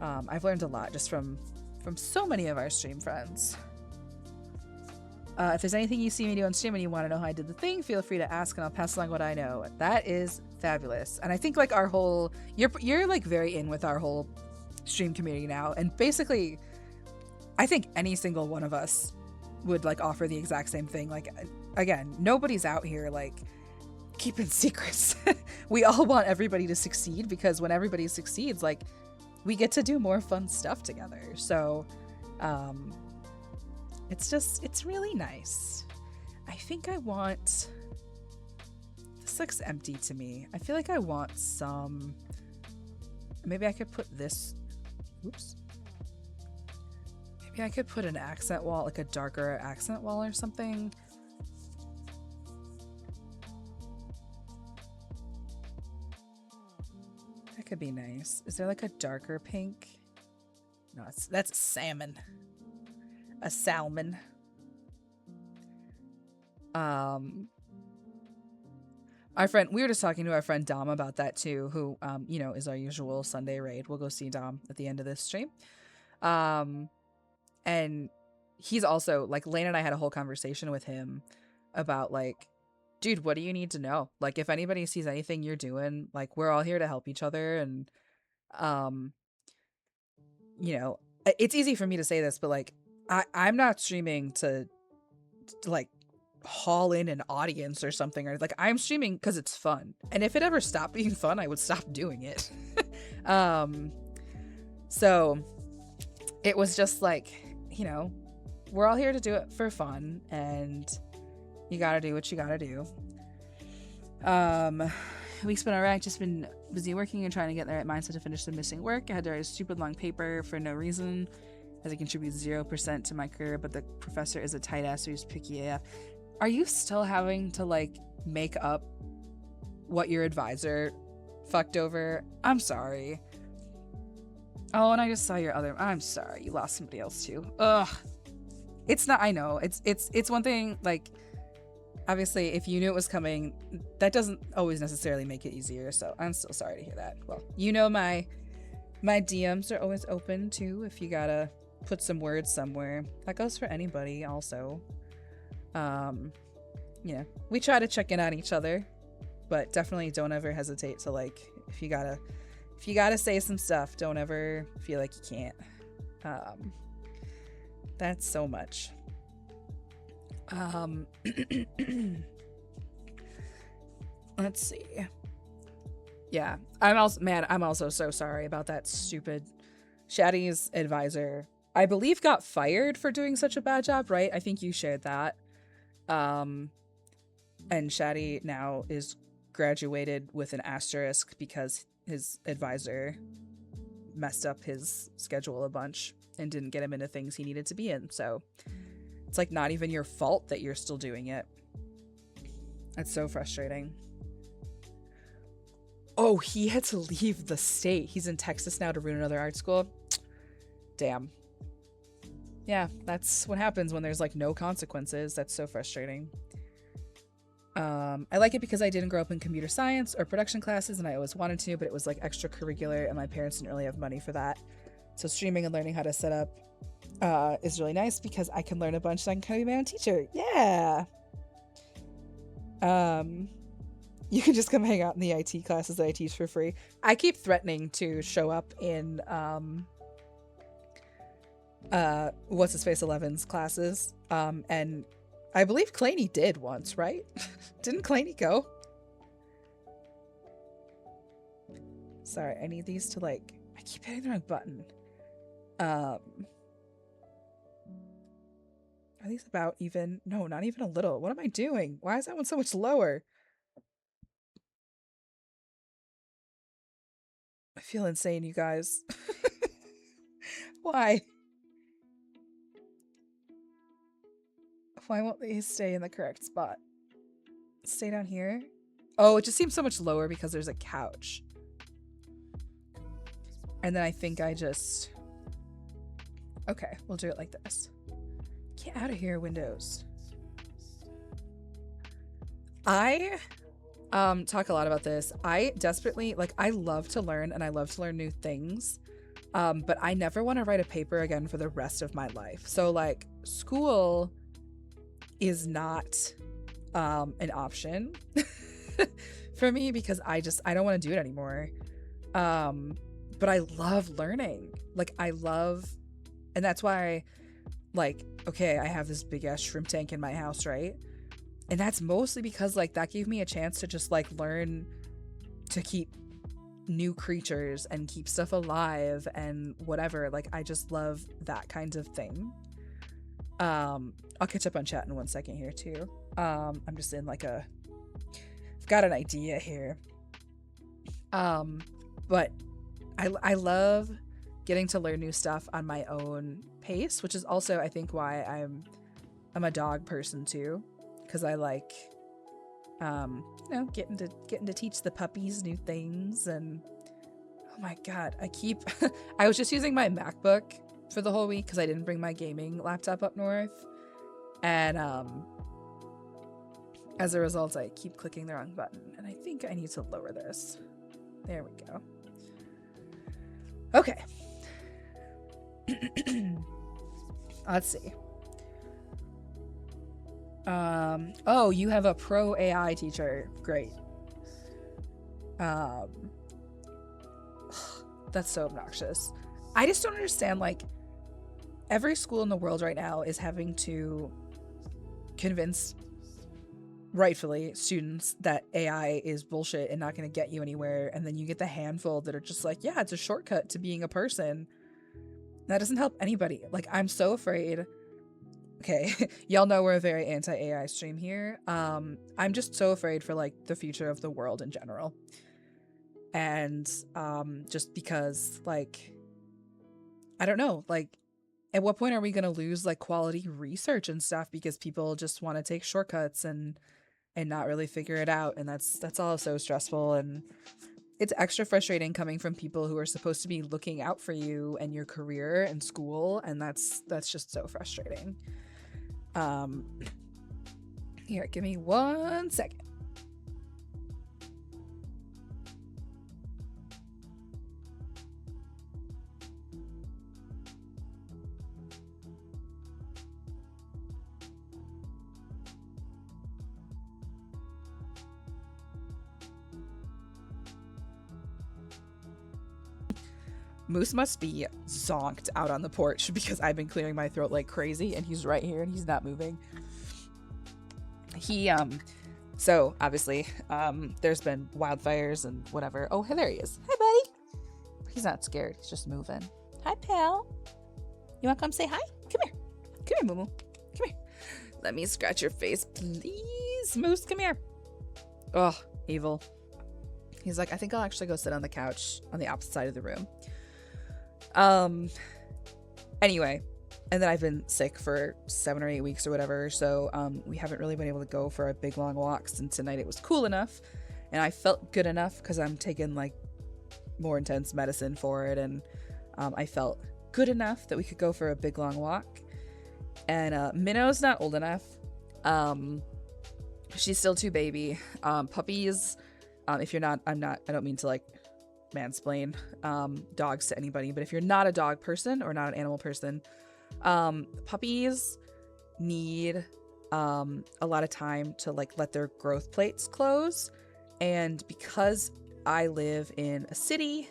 I've learned a lot just from so many of our stream friends. If there's anything you see me do on stream and you want to know how I did the thing, feel free to ask and I'll pass along what I know. That is fabulous. And I think like our whole, you're like very in with our whole stream community now. And basically, I think any single one of us would like offer the exact same thing. Like, again, nobody's out here like keeping secrets. We all want everybody to succeed, because when everybody succeeds, like, we get to do more fun stuff together. So, it's really nice. I think I want, this looks empty to me. I feel like I want some, maybe I could put this, oops. Maybe I could put an accent wall, like a darker accent wall or something. That could be nice. Is there like a darker pink? No, that's salmon. A salmon. Our friend, we were just talking to our friend Dom about that too, who you know, is our usual Sunday raid. We'll go see Dom at the end of this stream. And he's also like, Lane and I had a whole conversation with him about like, dude, what do you need to know? Like, if anybody sees anything you're doing, like, we're all here to help each other. And you know, it's easy for me to say this, but like, I'm not streaming to like haul in an audience or something, or like, I'm streaming because it's fun. And if it ever stopped being fun, I would stop doing it. So it was just like, you know, we're all here to do it for fun, and you gotta do what you gotta do. Week's been alright, just been busy working and trying to get the right mindset to finish the missing work. I had to write a stupid long paper for no reason, as it contributes 0% to my career, but the professor is a tight ass who's picky AF. Are you still having to like make up what your advisor fucked over? I'm sorry. Oh, and I just saw your other, I'm sorry, you lost somebody else too. Ugh. It's not, I know. It's one thing, like, obviously, if you knew it was coming, that doesn't always necessarily make it easier. So I'm still sorry to hear that. Well, my DMs are always open too if you gotta put some words somewhere. That goes for anybody also. We try to check in on each other, but definitely don't ever hesitate to, like, if you gotta say some stuff, don't ever feel like you can't. That's so much. Let's see. Yeah, I'm also so sorry about that stupid Shaddy's advisor. I believe got fired for doing such a bad job, right? I think you shared that. And Shaddy now is graduated with an asterisk because his advisor messed up his schedule a bunch and didn't get him into things he needed to be in. So it's like not even your fault that you're still doing it. That's so frustrating. Oh, he had to leave the state. He's in Texas now to ruin another art school. Damn. Yeah, that's what happens when there's like no consequences. That's so frustrating. I like it because I didn't grow up in computer science or production classes, and I always wanted to, but it was like extracurricular, and my parents didn't really have money for that. So streaming and learning how to set up is really nice because I can learn a bunch, so I can kind of be my own teacher. Yeah. You can just come hang out in the IT classes that I teach for free. I keep threatening to show up in what's his face 11's classes, and I believe Claney did once, right? Didn't Claney go? Sorry, I need these to, like, I keep hitting the wrong button. Are these about even? No, not even a little. What am I doing? Why is that one so much lower? I feel insane, you guys. Why? Why won't they stay in the correct spot? Stay down here? Oh, it just seems so much lower because there's a couch. And then I think I just... Okay, we'll do it like this. Get out of here, Windows. I talk a lot about this. I desperately, like, I love to learn and I love to learn new things. But I never want to write a paper again for the rest of my life. So, like, school is not an option for me because I don't want to do it anymore. But I love learning. Like, and that's why, like, okay, I have this big ass shrimp tank in my house, right? And that's mostly because, like, that gave me a chance to just, like, learn to keep new creatures and keep stuff alive and whatever. Like, I just love that kind of thing. I'll catch up on chat in 1 second here too. I'm just in like I've got an idea here. But I love getting to learn new stuff on my own pace, which is also, I think, why I'm a dog person too, because I like getting to teach the puppies new things. And oh my god, I was just using my MacBook for the whole week because I didn't bring my gaming laptop up north, and as a result I keep clicking the wrong button, and I think I need to lower this. There we go. Okay. Let's see. Oh, you have a pro AI teacher. Great. That's so obnoxious. I just don't understand, like, every school in the world right now is having to convince, rightfully, students that AI is bullshit and not going to get you anywhere, and then you get the handful that are just like, yeah, it's a shortcut to being a person. That doesn't help anybody. Like, I'm so afraid. Okay, y'all know we're a very anti-AI stream here. I'm just so afraid for, like, the future of the world in general. And just because, like, I don't know, like, at what point are we going to lose, like, quality research and stuff because people just want to take shortcuts and not really figure it out? And that's all so stressful, and it's extra frustrating coming from people who are supposed to be looking out for you and your career and school, and that's just so frustrating. Um, here, give me 1 second. Moose must be zonked out on the porch because I've been clearing my throat like crazy and he's right here and he's not moving. So obviously, there's been wildfires and whatever. Oh, there he is. Hi, buddy. He's not scared. He's just moving. Hi, pal. You want to come say hi? Come here. Come here, Moo. Come here. Let me scratch your face, please. Moose, come here. Oh, evil. He's like, I think I'll actually go sit on the couch on the opposite side of the room. Anyway, and then I've been sick for 7 or 8 weeks or whatever, so we haven't really been able to go for our big long walks, and tonight it was cool enough and I felt good enough because I'm taking like more intense medicine for it, and I felt good enough that we could go for a big long walk. And Minnow's not old enough. She's still too baby. Puppies, if you're not, I don't mean to like mansplain dogs to anybody, but if you're not a dog person or not an animal person, puppies need a lot of time to like let their growth plates close. And because I live in a city,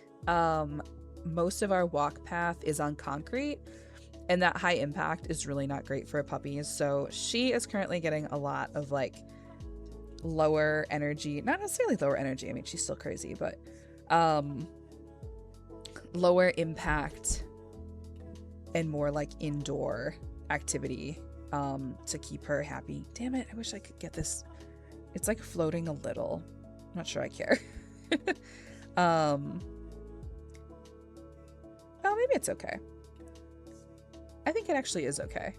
most of our walk path is on concrete, and that high impact is really not great for puppies. So she is currently getting a lot of like lower energy, not necessarily lower energy, I mean she's still crazy, but lower impact and more like indoor activity to keep her happy. Damn it, I wish I could get this. It's like floating a little. I'm not sure I care. Oh, maybe it's okay. I think it actually is okay.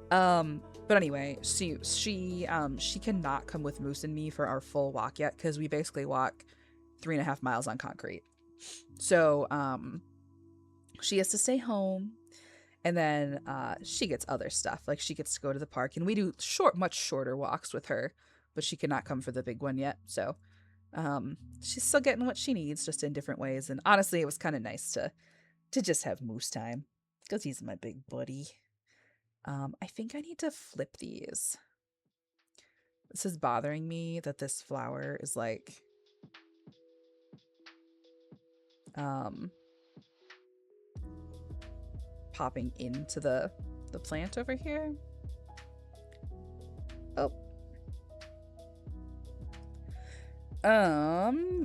But anyway, she cannot come with Moose and me for our full walk yet, because we basically walk 3.5 miles on concrete. So she has to stay home, and then she gets other stuff, like she gets to go to the park, and we do much shorter walks with her, but she cannot come for the big one yet. So she's still getting what she needs, just in different ways. And honestly, it was kind of nice to just have Moose time, because he's my big buddy. I think I need to flip these. This is bothering me that this flower is like popping into the plant over here. Oh.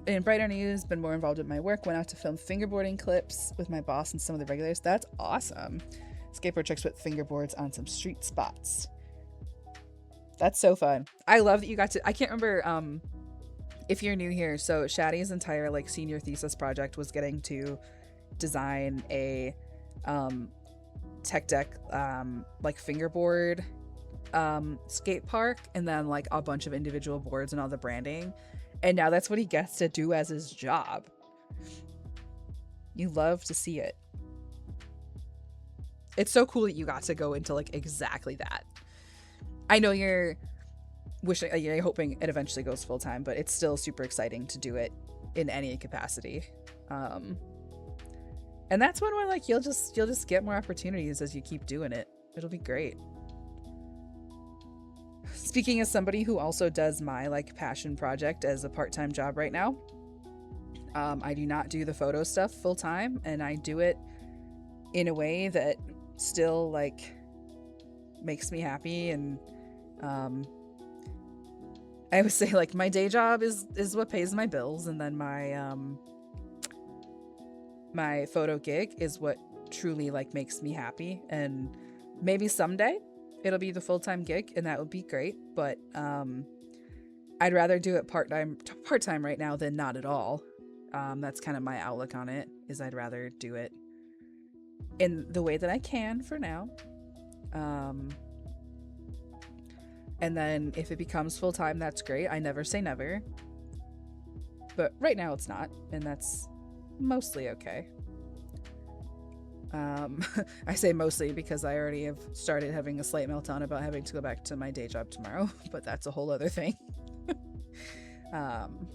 In brighter news, been more involved with my work. Went out to film fingerboarding clips with my boss and some of the regulars. That's awesome. Skateboard tricks with fingerboards on some street spots. That's so fun. I love that you got to. I can't remember if you're new here. So Shaddy's entire like senior thesis project was getting to design a tech deck like fingerboard skate park, and then like a bunch of individual boards and all the branding. And now that's what he gets to do as his job. You love to see it. It's so cool that you got to go into like exactly that. I know you're hoping it eventually goes full time, but it's still super exciting to do it in any capacity. And that's when we're like, you'll just get more opportunities as you keep doing it. It'll be great. Speaking as somebody who also does my like passion project as a part-time job right now, I do not do the photo stuff full time, and I do it in a way that still like makes me happy. And I would say like my day job is what pays my bills, and then my photo gig is what truly like makes me happy. And maybe someday it'll be the full-time gig, and that would be great, but I'd rather do it part-time right now than not at all. That's kind of my outlook on it, is I'd rather do it in the way that I can for now. And then if it becomes full-time, that's great. I never say never. But right now it's not, and that's mostly okay. I say mostly because I already have started having a slight meltdown about having to go back to my day job tomorrow, but that's a whole other thing. um,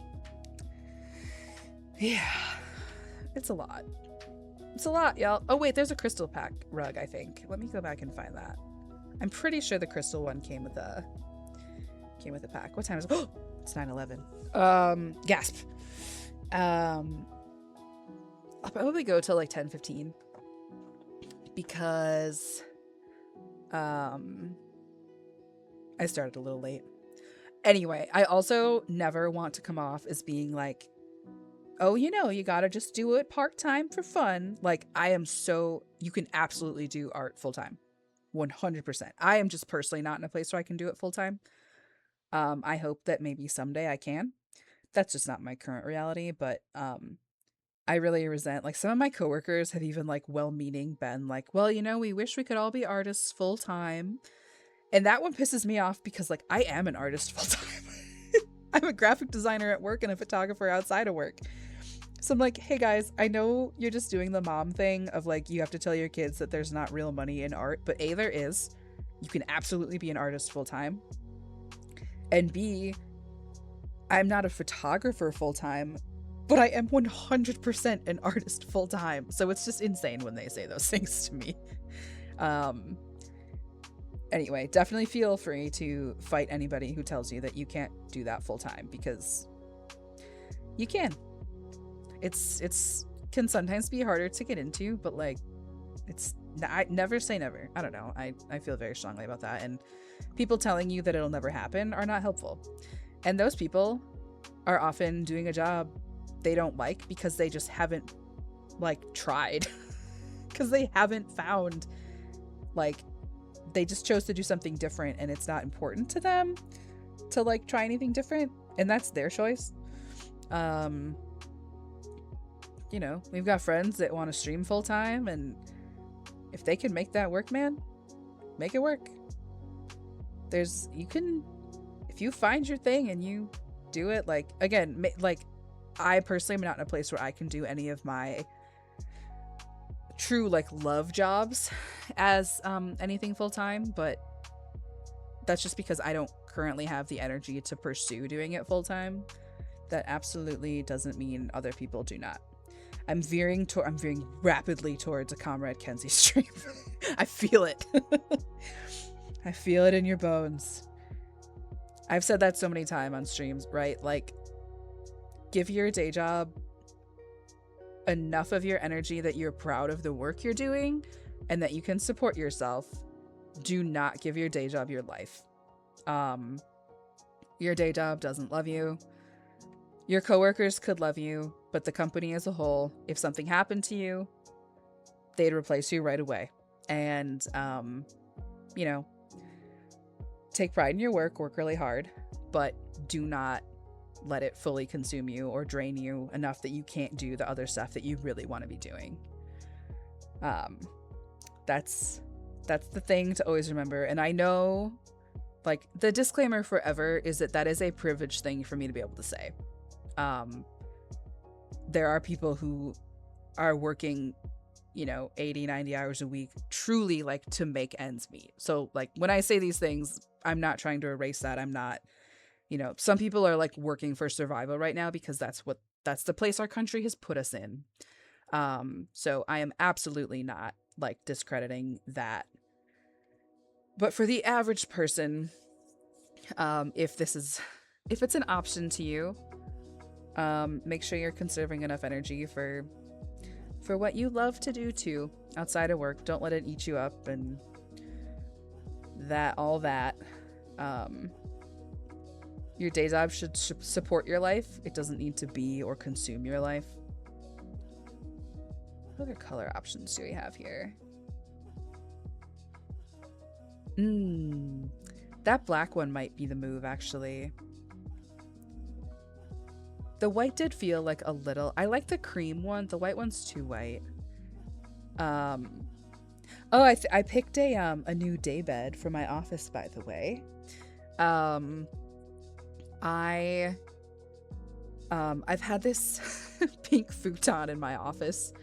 yeah, it's a lot. It's a lot, y'all. Oh wait, there's a crystal pack rug, I think. Let me go back and find that. I'm pretty sure the crystal one came with a pack. What time is it? Oh, it's 9:11. Gasp. I'll probably go till like 10:15 because I started a little late. Anyway, I also never want to come off as being like, oh, you gotta just do it part-time for fun. Like, you can absolutely do art full-time. 100%. I am just personally not in a place where I can do it full-time. I hope that maybe someday I can. That's just not my current reality, but I really resent, like, some of my coworkers have even, like, well-meaning been like, well, we wish we could all be artists full-time. And that one pisses me off because, like, I am an artist full-time. I'm a graphic designer at work and a photographer outside of work. So I'm like, hey guys, I know you're just doing the mom thing of like, you have to tell your kids that there's not real money in art, but A, there is. You can absolutely be an artist full-time. And B, I'm not a photographer full-time, but I am 100% an artist full-time. So it's just insane when they say those things to me. Anyway, definitely feel free to fight anybody who tells you that you can't do that full-time, because you can. It's can sometimes be harder to get into, but like, I never say never. I don't know. I feel very strongly about that. And people telling you that it'll never happen are not helpful. And those people are often doing a job they don't like because they just haven't like tried. Because they haven't found, like, they just chose to do something different and it's not important to them to like try anything different, and that's their choice. We've got friends that want to stream full time, and if they can make that work, man, make it work. If you find your thing and you do it, like, again, like, I personally am not in a place where I can do any of my true like love jobs as anything full time, but that's just because I don't currently have the energy to pursue doing it full time. That absolutely doesn't mean other people do not. I'm veering rapidly towards a Comrade Kenzie stream. I feel it. I feel it in your bones. I've said that so many times on streams, right? Like, give your day job enough of your energy that you're proud of the work you're doing and that you can support yourself. Do not give your day job your life. Your day job doesn't love you. Your coworkers could love you, but the company as a whole, if something happened to you, they'd replace you right away. And, take pride in your work really hard, but do not let it fully consume you or drain you enough that you can't do the other stuff that you really want to be doing. That's the thing to always remember. And I know, like, the disclaimer forever is that is a privileged thing for me to be able to say. There are people who are working, 80, 90 hours a week, truly, like, to make ends meet. So, like, when I say these things, I'm not trying to erase that. I'm not, some people are, like, working for survival right now because that's the place our country has put us in. So I am absolutely not, like, discrediting that. But for the average person, if it's an option to you, make sure you're conserving enough energy for what you love to do too outside of work. Don't let it eat you up and all that. Your day job should support your life. It doesn't need to be or consume your life. What other color options do we have here? That black one might be the move, actually. The white did feel like a little... I like the cream one. The white one's too white. I picked a new day bed for my office, by the way. I've had this pink futon in my office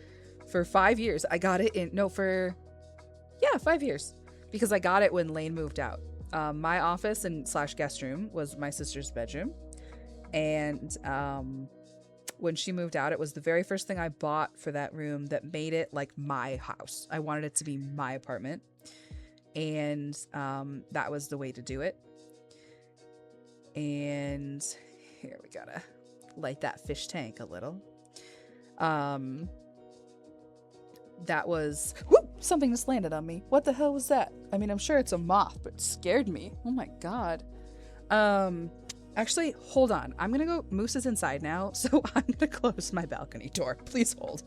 for 5 years. I got it in, no, for, yeah, 5 years. Because I got it when Lane moved out. My office and / guest room was my sister's bedroom. And when she moved out, it was the very first thing I bought for that room that made it like my house. I wanted it to be my apartment. And that was the way to do it. And here, we gotta light that fish tank a little. That was, whoop, something just landed on me. What the hell was that? I mean, I'm sure it's a moth, but it scared me. Oh my god. Actually, hold on. I'm gonna go, Moose is inside now, so I'm gonna close my balcony door. Please hold.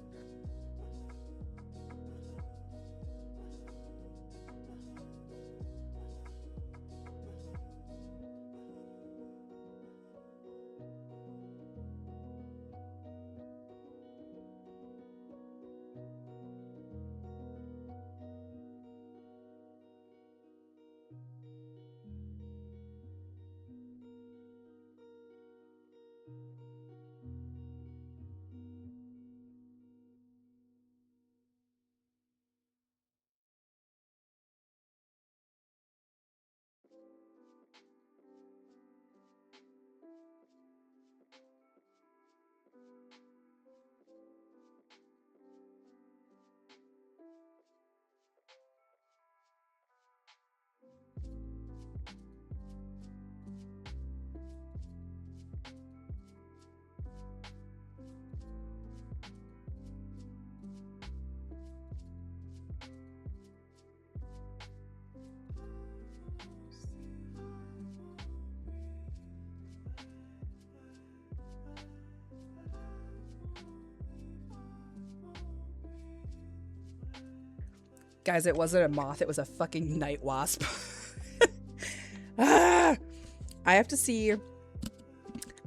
Guys, it wasn't a moth, it was a fucking night wasp. I have to see.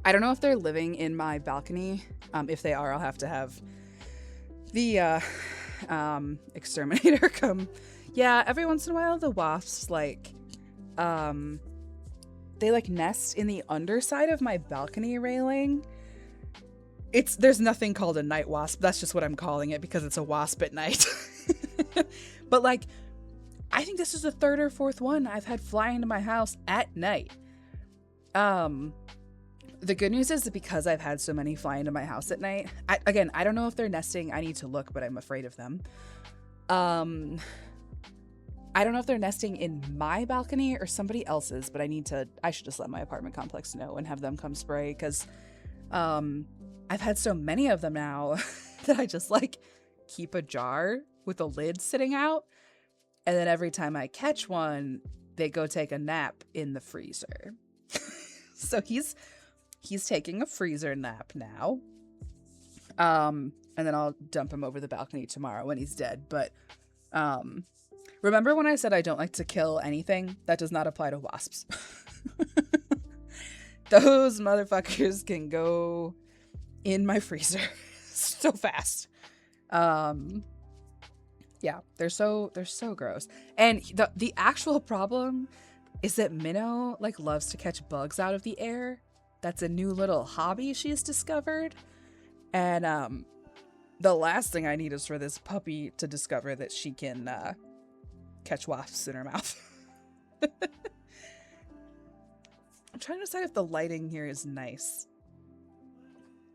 I don't know if they're living in my balcony. If they are, I'll have to have the exterminator come. Yeah, every once in a while the wasps like they like nest in the underside of my balcony railing. There's nothing called a night wasp. That's just what I'm calling it because it's a wasp at night. But like, I think this is the 3rd or 4th one I've had fly into my house at night. The good news is that because I've had so many fly into my house at night, I don't know if they're nesting. I need to look, but I'm afraid of them. I don't know if they're nesting in my balcony or somebody else's, but I should just let my apartment complex know and have them come spray because I've had so many of them now that I just like keep a jar with a lid sitting out, and then every time I catch one, they go take a nap in the freezer. So he's taking a freezer nap now. And then I'll dump him over the balcony tomorrow when he's dead. But remember when I said I don't like to kill anything? That does not apply to wasps. Those motherfuckers can go in my freezer so fast. Yeah, they're so gross. And the actual problem is that Minnow like loves to catch bugs out of the air. That's a new little hobby she's discovered. And the last thing I need is for this puppy to discover that she can catch wasps in her mouth. I'm trying to decide if the lighting here is nice.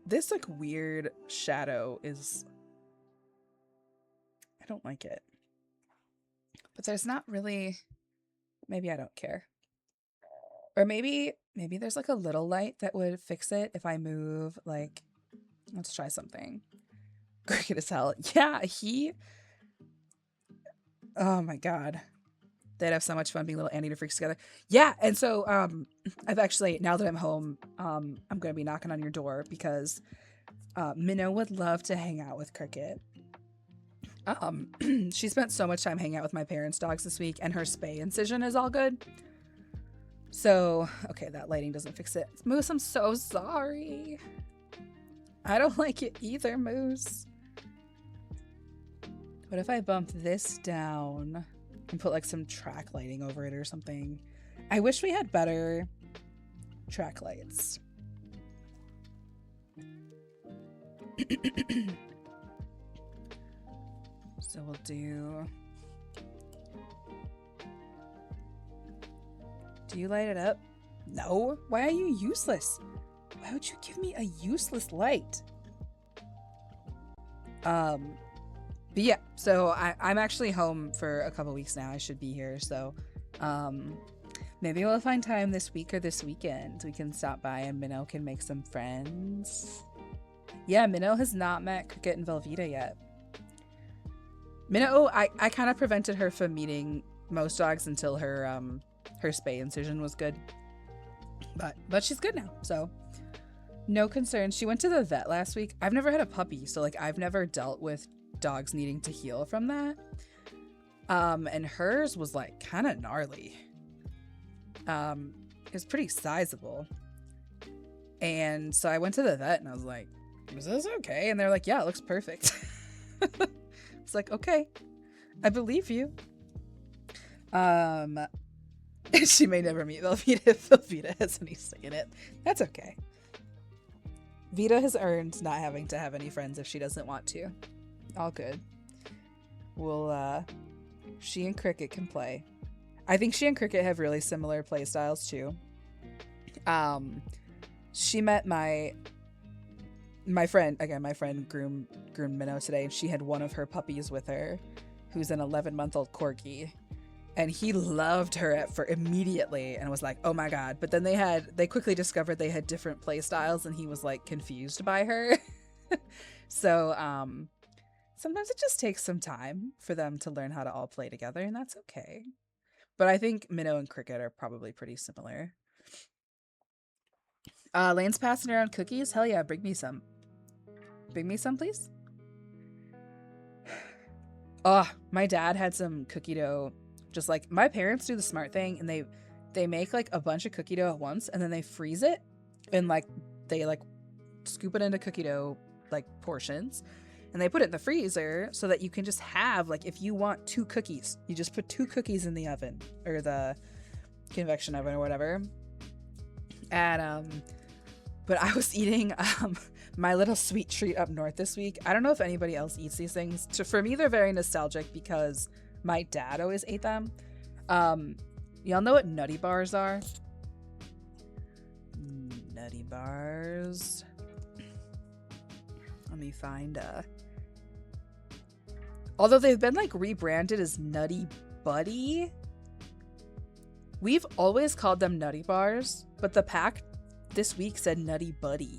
This like weird shadow is, I don't like it. But there's not really, maybe I don't care. Or maybe there's like a little light that would fix it if I move, like, let's try something. Cricket as hell. Yeah, oh my god. They'd have so much fun being little anteater freaks together. Yeah, and so I've actually, now that I'm home, I'm going to be knocking on your door because Minnow would love to hang out with Cricket. She spent so much time hanging out with my parents' dogs this week, and her spay incision is all good. So, okay, that lighting doesn't fix it. Moose, I'm so sorry. I don't like it either, Moose. What if I bump this down and put like some track lighting over it or something? I wish we had better track lights. So we'll do... Do you light it up? No. Why are you useless? Why would you give me a useless light? But yeah, so I'm actually home for a couple weeks now. I should be here, so maybe we'll find time this week or this weekend. We can stop by and Minnow can make some friends. Yeah, Minnow has not met Cricket and Velveeta yet. Minnow, I kind of prevented her from meeting most dogs until her spay incision was good. But she's good now, so no concerns. She went to the vet last week. I've never had a puppy, so like I've never dealt with dogs needing to heal from that. And hers was like kind of gnarly. It was pretty sizable. And so I went to the vet and I was like, is this okay? And they're like, yeah, it looks perfect. It's like, okay, I believe you. She may never meet Velveeta if Velveeta has any say in it. That's okay. Vita has earned not having to have any friends if she doesn't want to. All good. We'll, she and Cricket can play. I think she and Cricket have really similar play styles too. She met my friend groomed Minnow today, and she had one of her puppies with her, who's an 11-month-old corgi. And he loved her immediately and was like, oh my god. But then they quickly discovered they had different play styles and he was like confused by her. So sometimes it just takes some time for them to learn how to all play together, and that's okay. But I think Minnow and Cricket are probably pretty similar. Lane's passing around cookies? Hell yeah, bring me some. Bring me some, please. Oh, my dad had some cookie dough. Just like my parents do the smart thing, and they make like a bunch of cookie dough at once, and then they freeze it, and like they like scoop it into cookie dough like portions, and they put it in the freezer so that you can just have like, if you want 2 cookies, you just put 2 cookies in the oven or the convection oven or whatever. And but I was eating my little sweet treat up north this week. I don't know if anybody else eats these things. For me, they're very nostalgic because my dad always ate them. Y'all know what Nutty Bars are? Nutty Bars. Let me find although they've been like rebranded as Nutty Buddy. We've always called them Nutty Bars, but the pack this week said Nutty Buddy.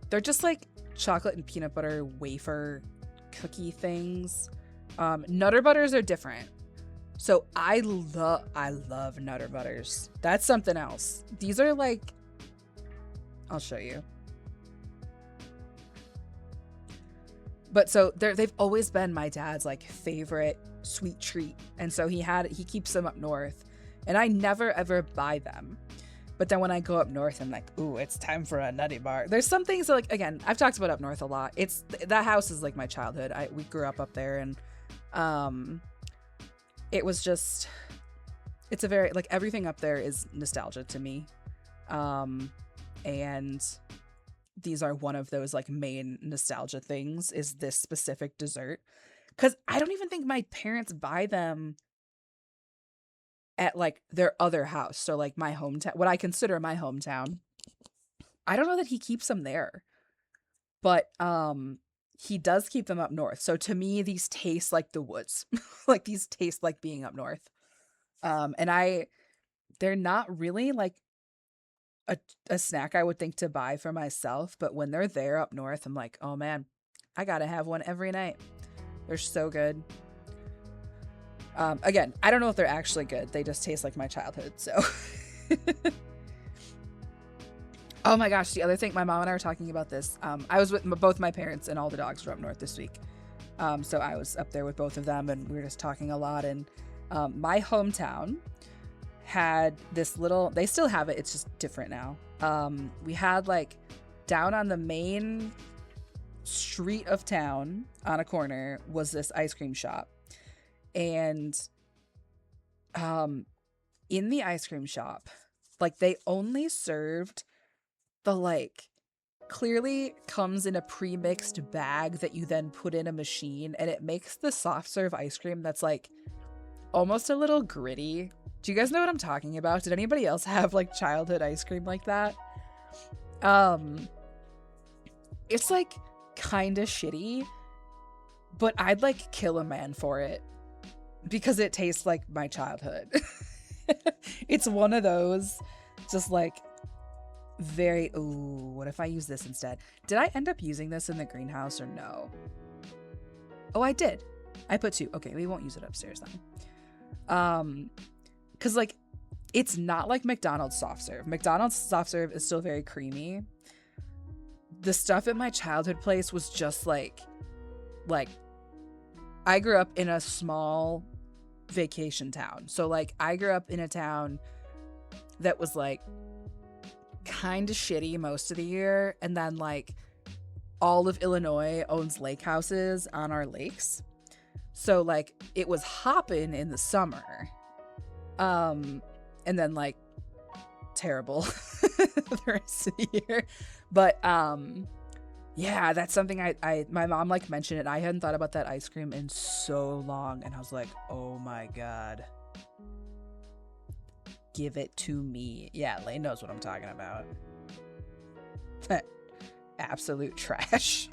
They're just like chocolate and peanut butter wafer cookie things. Nutter Butters are different. So I love Nutter Butters. That's something else. These are like, I'll show you. But so they've always been my dad's like favorite sweet treat. And so he keeps them up north, and I never ever buy them. But then when I go up north, I'm like, ooh, it's time for a Nutty Bar. There's some things that, like, again, I've talked about up north a lot. That house is like my childhood. We grew up there, and it was just, it's a very, like, everything up there is nostalgia to me. And these are one of those like main nostalgia things, is this specific dessert. Because I don't even think my parents buy them at like their other house. So like my hometown, what I consider my hometown. I don't know that he keeps them there, but he does keep them up north. So to me, these taste like the woods. Like these taste like being up north. And they're not really like a snack I would think to buy for myself, but when they're there up north, I'm like, oh man, I gotta have one every night. They're so good. Again, I don't know if they're actually good. They just taste like my childhood, so. Oh my gosh, the other thing, my mom and I were talking about this. I was with both my parents, and all the dogs were up north this week. So I was up there with both of them, and we were just talking a lot. And my hometown had this little, they still have it, it's just different now. We had like down on the main street of town on a corner was this ice cream shop. And in the ice cream shop, like they only served the like clearly comes in a pre-mixed bag that you then put in a machine, and it makes the soft serve ice cream that's like almost a little gritty. Do you guys know what I'm talking about? Did anybody else have like childhood ice cream like that? It's like kind of shitty, but I'd like kill a man for it because it tastes like my childhood. It's one of those just like very, ooh, what if I use this instead? Did I end up using this in the greenhouse or no? Oh, I did. I put 2. Okay, we won't use it upstairs then. Because like it's not like McDonald's soft serve. McDonald's soft serve is still very creamy. The stuff at my childhood place was just like I grew up in a small vacation town. So like I grew up in a town that was like kind of shitty most of the year, and then like all of Illinois owns lake houses on our lakes. So like it was hopping in the summer. And then like terrible the rest of the year. But yeah, that's something I my mom like mentioned it. I hadn't thought about that ice cream in so long, and I was like, oh my god, give it to me. Yeah, Lane knows what I'm talking about. Absolute trash.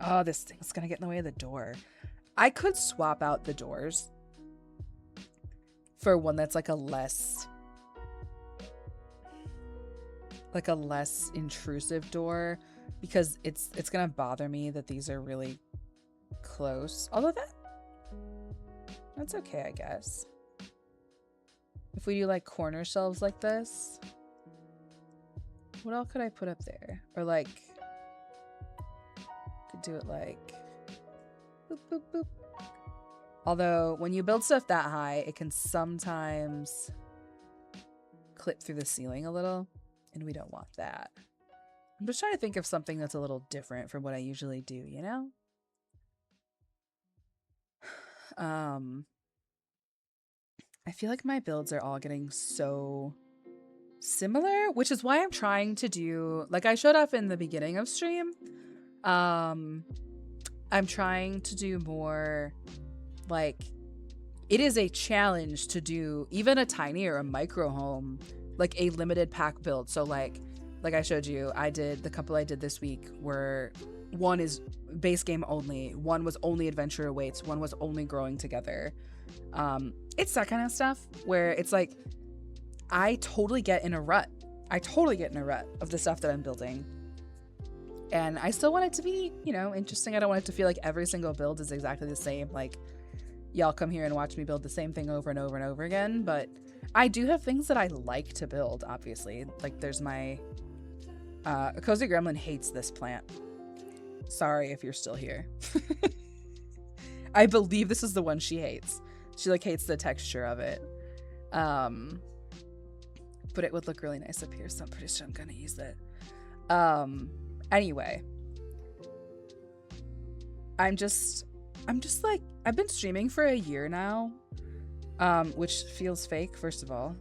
Oh, this thing's gonna get in the way of the door. I could swap out the doors for one that's like a less intrusive door, because it's gonna bother me that these are really close. Although that's okay, I guess. If we do like corner shelves like this, what else could I put up there? Or like could do it like boop boop boop. Although when you build stuff that high, it can sometimes clip through the ceiling a little, and we don't want that. I'm just trying to think of something that's a little different from what I usually do, you know? I feel like my builds are all getting so similar, which is why I'm trying to do, like I showed off in the beginning of stream, I'm trying to do more, like, it is a challenge to do even a tiny or a micro home, like a limited pack build. So like I showed you, the couple I did this week were, one is base game only, one was only adventure awaits, one was only growing together. It's that kind of stuff where it's like I totally get in a rut of the stuff that I'm building, and I still want it to be, you know, interesting. I don't want it to feel like every single build is exactly the same, like y'all come here and watch me build the same thing over and over and over again. But I do have things that I like to build, obviously. Like there's my Cozy Gremlin hates this plant. Sorry if you're still here. I believe this is the one she hates. She like hates the texture of it. But it would look really nice up here, so I'm pretty sure I'm gonna use it. Anyway. I'm just like, I've been streaming for a year now. Which feels fake, first of all.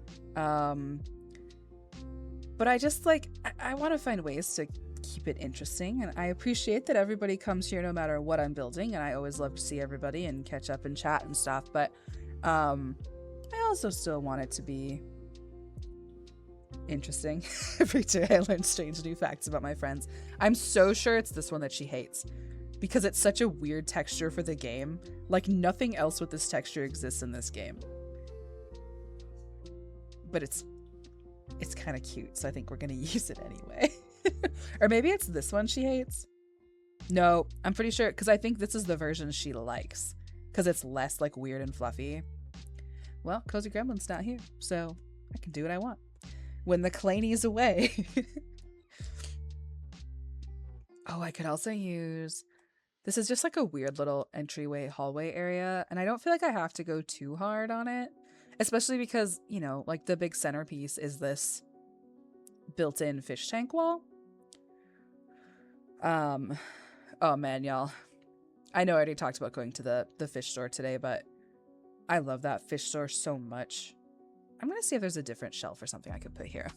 But I just like, I want to find ways to keep it interesting, and I appreciate that everybody comes here no matter what I'm building, and I always love to see everybody and catch up and chat and stuff, but I also still want it to be interesting. Every day I learn strange new facts about my friends. I'm so sure it's this one that she hates, because it's such a weird texture for the game. Like nothing else with this texture exists in this game. But it's kind of cute, so I think we're gonna use it anyway. Or maybe it's this one she hates. No, I'm pretty sure, because I think this is the version she likes, because it's less like weird and fluffy. Well, Cozy Gremlin's not here, so I can do what I want when the Claney's away. Oh, I could also use, this is just like a weird little entryway hallway area, and I don't feel like I have to go too hard on it, especially because, you know, like the big centerpiece is this built-in fish tank wall. Oh man, y'all, I know I already talked about going to the fish store today, but I love that fish store so much. I'm gonna see if there's a different shelf or something I could put here.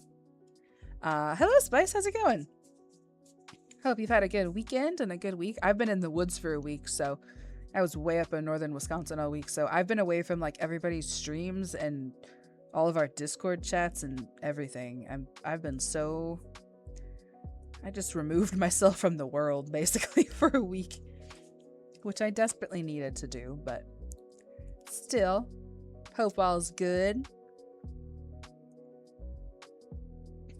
Hello Spice, how's it going? Hope you've had a good weekend and a good week. I've been in the woods for a week, so I was way up in northern Wisconsin all week, so I've been away from like everybody's streams and all of our Discord chats and everything. I've been so I just removed myself from the world basically for a week, which I desperately needed to do, but still, hope all's good.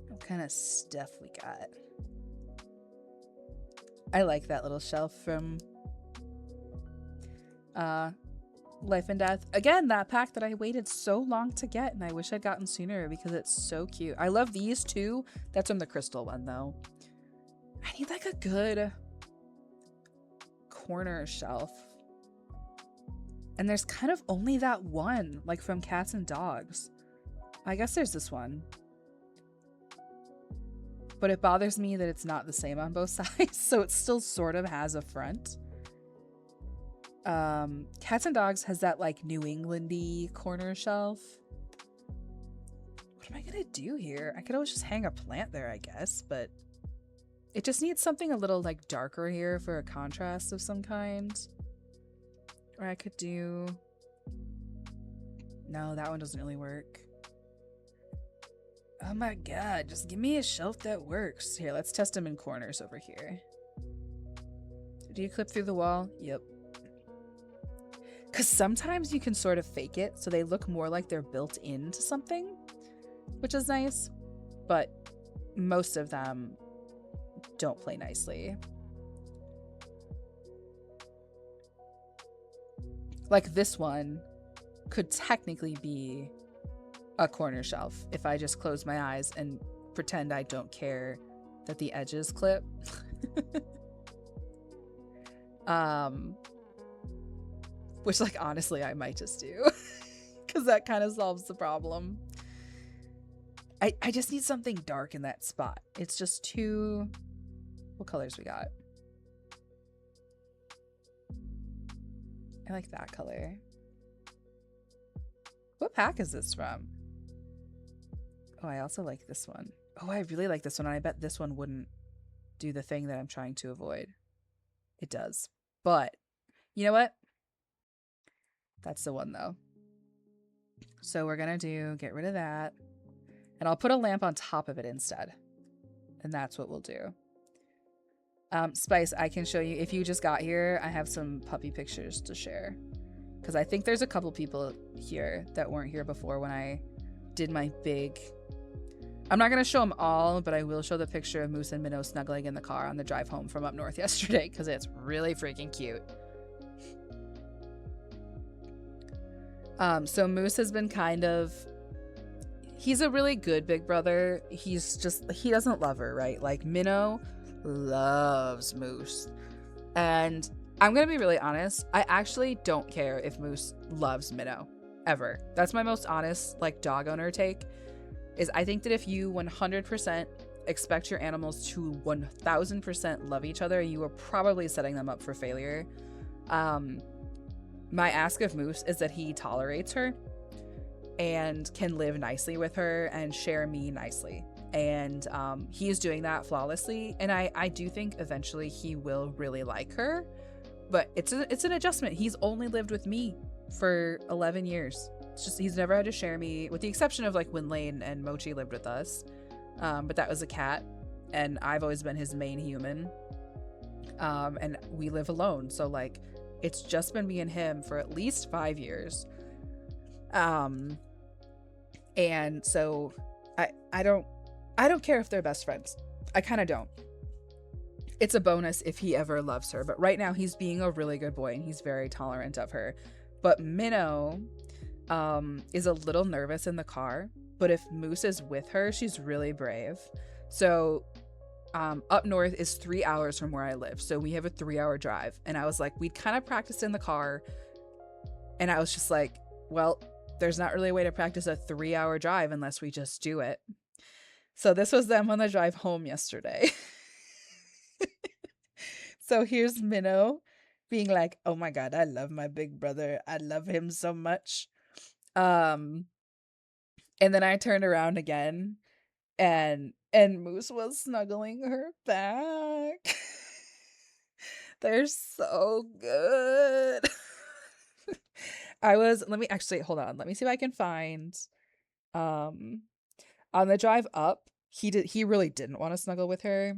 What kind of stuff we got? I like that little shelf from Life and Death. Again, that pack that I waited so long to get and I wish I'd gotten sooner because it's so cute. I love these too. That's from the crystal one though. I need like a good corner shelf. And there's kind of only that one, like from Cats and Dogs. I guess there's this one. But it bothers me that it's not the same on both sides, so it still sort of has a front. Cats and Dogs has that like New England-y corner shelf. What am I gonna do here? I could always just hang a plant there, I guess, but it just needs something a little like darker here for a contrast of some kind. Or I could do... No, that one doesn't really work. Oh my god, just give me a shelf that works. Here, let's test them in corners over here. Do you clip through the wall? Yep. Because sometimes you can sort of fake it so they look more like they're built into something, which is nice. But most of them don't play nicely. Like this one could technically be a corner shelf if I just close my eyes and pretend I don't care that the edges clip. Which like honestly I might just do because that kind of solves the problem. I just need something dark in that spot. It's just too... What colors we got? I like that color. What pack is this from? Oh, I also like this one. Oh, I really like this one. I bet this one wouldn't do the thing that I'm trying to avoid. It does. But, you know what? That's the one, though. So we're going to get rid of that. And I'll put a lamp on top of it instead. And that's what we'll do. Spice, I can show you. If you just got here, I have some puppy pictures to share. Because I think there's a couple people here that weren't here before when I did my big... I'm not going to show them all, but I will show the picture of Moose and Minnow snuggling in the car on the drive home from up north yesterday, because it's really freaking cute. So Moose has been kind of... He's a really good big brother. He doesn't love her, right? Like, Minnow loves Moose. And I'm going to be really honest. I actually don't care if Moose loves Minnow. Ever. That's my most honest, like, dog owner take. Is I think that if you 100% expect your animals to 1000% love each other, you are probably setting them up for failure. My ask of Moose is that he tolerates her and can live nicely with her and share me nicely. And he is doing that flawlessly. And I do think eventually he will really like her. But it's an adjustment. He's only lived with me for 11 years. It's just he's never had to share me, with the exception of like when Lane and Mochi lived with us. But that was a cat. And I've always been his main human. And we live alone. So like it's just been me and him for at least 5 years. And so I don't care if they're best friends. I kind of don't. It's a bonus if he ever loves her. But right now he's being a really good boy and he's very tolerant of her. But Minnow is a little nervous in the car. But if Moose is with her, she's really brave. So up north is 3 hours from where I live. So we have a 3-hour drive. And I was like, we'd kind of practiced in the car. And I was just like, well, there's not really a way to practice a 3-hour drive unless we just do it. So this was them on the drive home yesterday. So here's Minnow being like, oh my God, I love my big brother. I love him so much. And then I turned around again and Moose was snuggling her back. back. They're so good. Let me actually hold on. Let me see if I can find um on the drive up, he really didn't want to snuggle with her.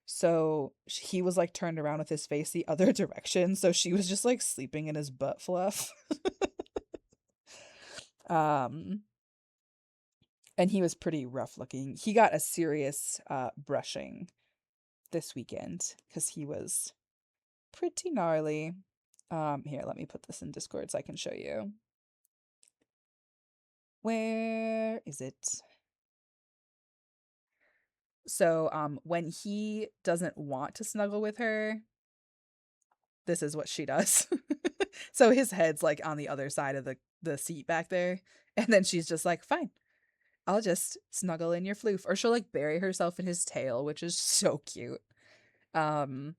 So he was like turned around with his face the other direction, so she was just like sleeping in his butt fluff. Um and he was pretty rough looking. He got a serious brushing this weekend cuz he was pretty gnarly. Here, let me put this in Discord so I can show you. Where is it? So, when he doesn't want to snuggle with her, this is what she does. So his head's like on the other side of the seat back there, and then she's just like, "Fine, I'll just snuggle in your floof," or she'll like bury herself in his tail, which is so cute. Um,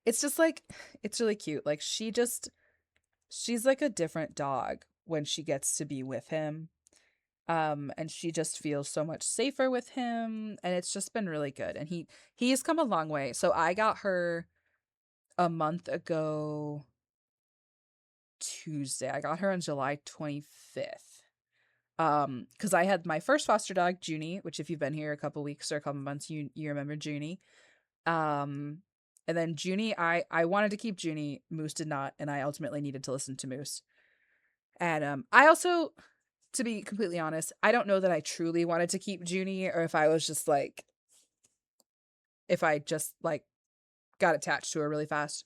it's just like it's really cute. Like she's like a different dog when she gets to be with him. And she just feels so much safer with him, and it's just been really good. And he's come a long way. So I got her a month ago Tuesday. I got her on July 25th. Because I had my first foster dog, Junie, which if you've been here a couple weeks or a couple months, you remember Junie. Um, and then Junie, I wanted to keep Junie, Moose did not, and I ultimately needed to listen to Moose. And I also, to be completely honest, I don't know that I truly wanted to keep Junie, or if I was just like, if I just like got attached to her really fast.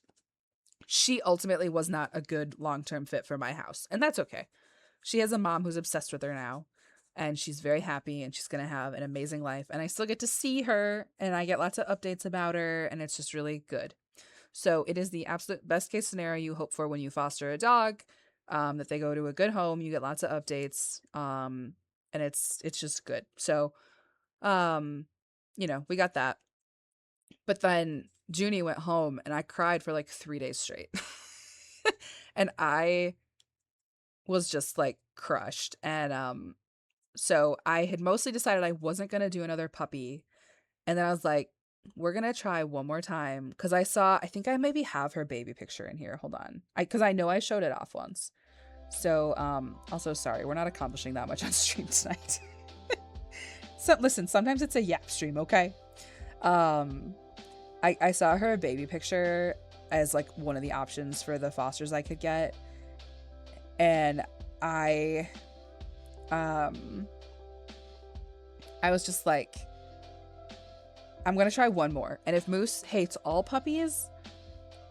She ultimately was not a good long-term fit for my house, and that's okay. She has a mom who's obsessed with her now, and she's very happy, and she's going to have an amazing life, and I still get to see her, and I get lots of updates about her, and it's just really good. So it is the absolute best case scenario you hope for when you foster a dog, that they go to a good home, you get lots of updates, and it's just good. So, um, we got that. But then Junie went home and I cried for like 3 days straight. And I was just like crushed. And so I had mostly decided I wasn't gonna do another puppy. And then I was like, we're gonna try one more time. Cause I think I maybe have her baby picture in here. Hold on. Cause I know I showed it off once. So also sorry, we're not accomplishing that much on stream tonight. So listen, sometimes it's a yap stream, okay? Um I saw her baby picture as like one of the options for the fosters I could get. And I um I was just like, I'm gonna try one more. And if Moose hates all puppies,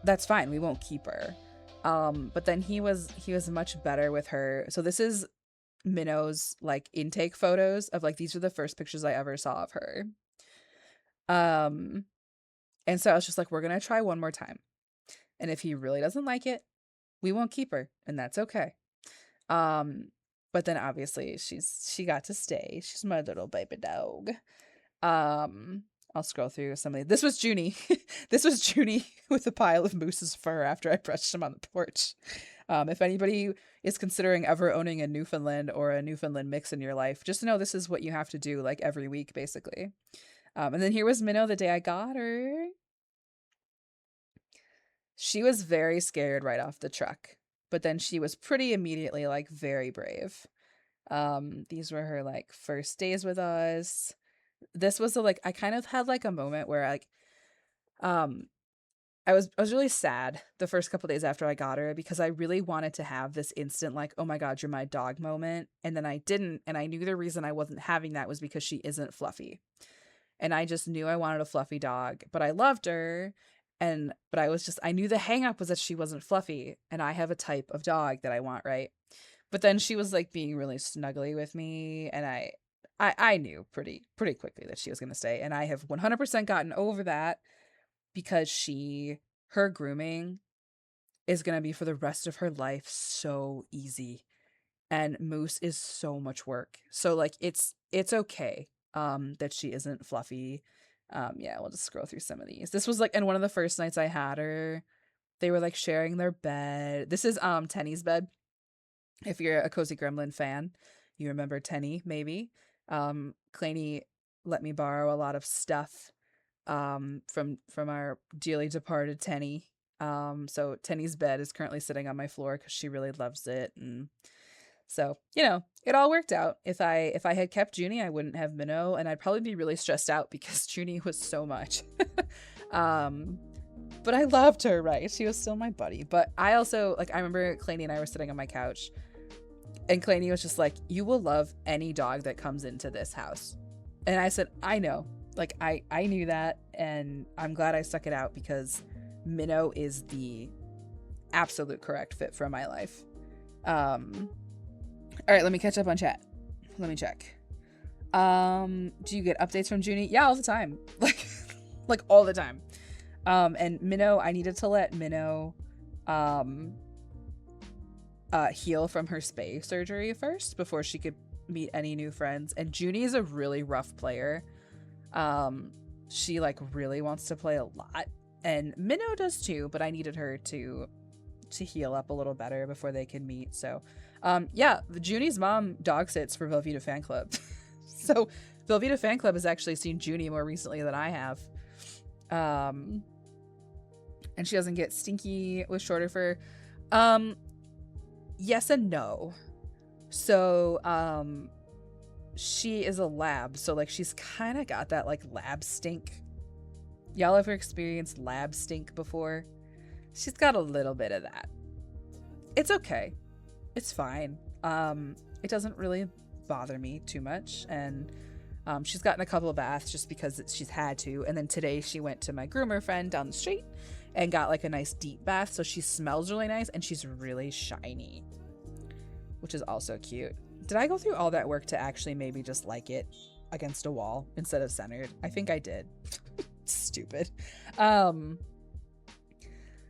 that's fine. We won't keep her. But then he was much better with her. So this is Minnow's like intake photos of like these are the first pictures I ever saw of her. And so I was just like, we're gonna try one more time. And if he really doesn't like it, we won't keep her, and that's okay. But then obviously she got to stay. She's my little baby dog. I'll scroll through some of this was Junie. This was Junie with a pile of Moose's fur after I brushed him on the porch. If anybody is considering ever owning a Newfoundland or a Newfoundland mix in your life, just know this is what you have to do like every week, basically. And then here was Minnow the day I got her. She was very scared right off the truck, but then she was pretty immediately like very brave. These were her like first days with us. This was like I kind of had like a moment where like um I was really sad the first couple days after I got her because I really wanted to have this instant like, oh my god, you're my dog moment, and then I didn't, and I knew the reason I wasn't having that was because she isn't fluffy. And I just knew I wanted a fluffy dog, but I loved her. But I knew the hang up was that she wasn't fluffy, and I have a type of dog that I want, right? But then she was like being really snuggly with me, and I knew pretty quickly that she was going to stay, and I have 100% gotten over that because her grooming is going to be for the rest of her life so easy, and Moose is so much work. So like it's okay that she isn't fluffy. Yeah, we'll just scroll through some of these. This was like in one of the first nights I had her. They were like sharing their bed. This is Tenny's bed. If you're a Cozy Gremlin fan, you remember Tenny maybe. Claney let me borrow a lot of stuff from our dearly departed Tenny. So Tenny's bed is currently sitting on my floor because she really loves it, and so it all worked out. If I had kept Junie, I wouldn't have Minnow, and I'd probably be really stressed out because Junie was so much. But I loved her, right? She was still my buddy. But I also, like, I remember Claney and I were sitting on my couch, and Claney was just like, you will love any dog that comes into this house. And I said, I know. Like, I knew that, and I'm glad I stuck it out because Minnow is the absolute correct fit for my life. All right, let me catch up on chat. Let me check. Do you get updates from Junie? Yeah, all the time. Like all the time. And Minnow, I needed to let Minnow heal from her spay surgery first before she could meet any new friends. And Junie is a really rough player. She like really wants to play a lot, and Minnow does too, but I needed her to heal up a little better before they can meet. So yeah, Junie's mom dog sits for Velveeta Fan Club. So Velveeta Fan Club has actually seen Junie more recently than I have. And she doesn't get stinky with shorter fur. Yes and no. So she is a lab, so like she's kind of got that like lab stink. Y'all ever experienced lab stink before? She's got a little bit of that. It's okay. It's fine. It doesn't really bother me too much, and she's gotten a couple of baths just because she's had to. And then today she went to my groomer friend down the street and got like a nice deep bath, so she smells really nice and she's really shiny, which is also cute. Did I go through all that work to actually maybe just like it against a wall instead of centered? I think I did. Stupid.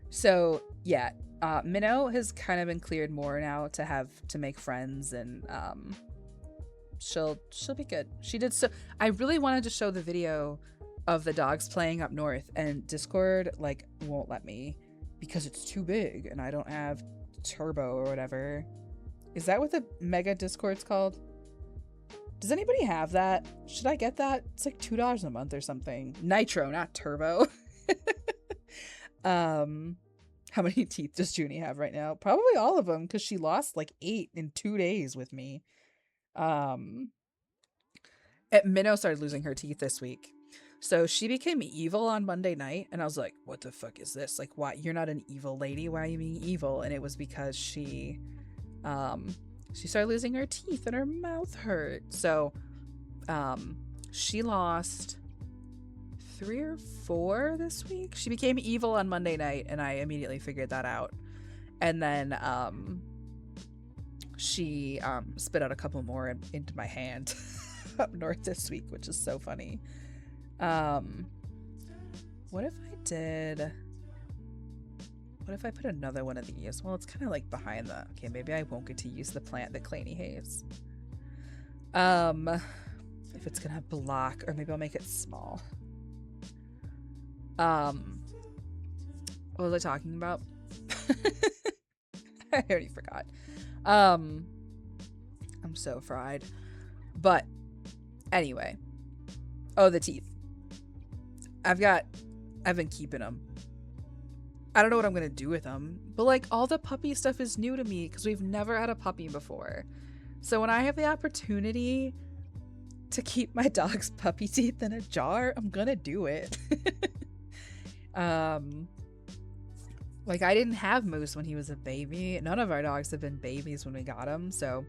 So yeah, Minnow has kind of been cleared more now to make friends, and she'll be good. She did so. I really wanted to show the video of the dogs playing up north, and Discord like won't let me because it's too big and I don't have turbo or whatever. Is that what the mega Discord's called? Does anybody have that? Should I get that? It's like $2 a month or something. Nitro, not turbo. How many teeth does Junie have right now? Probably all of them, because she lost like 8 in 2 days with me. Minnow started losing her teeth this week. So she became evil on Monday night, and I was like, what the fuck is this? Like, why? You're not an evil lady. Why are you being evil? And it was because she started losing her teeth and her mouth hurt. So she lost 3 or 4 this week. She became evil on Monday night, and I immediately figured that out. And then she spit out a couple more into my hand up north this week, which is so funny. What if I put another one of these? Well, it's kind of like behind the... Okay, maybe I won't get to use the plant that Claney hates. If it's gonna block, or maybe I'll make it small. What was I talking about? I already forgot. I'm so fried. But anyway. Oh, the teeth. I've been keeping them. I don't know what I'm gonna do with them, but like all the puppy stuff is new to me because we've never had a puppy before. So when I have the opportunity to keep my dog's puppy teeth in a jar, I'm gonna do it. Like I didn't have Moose when he was a baby. None of our dogs have been babies when we got him. So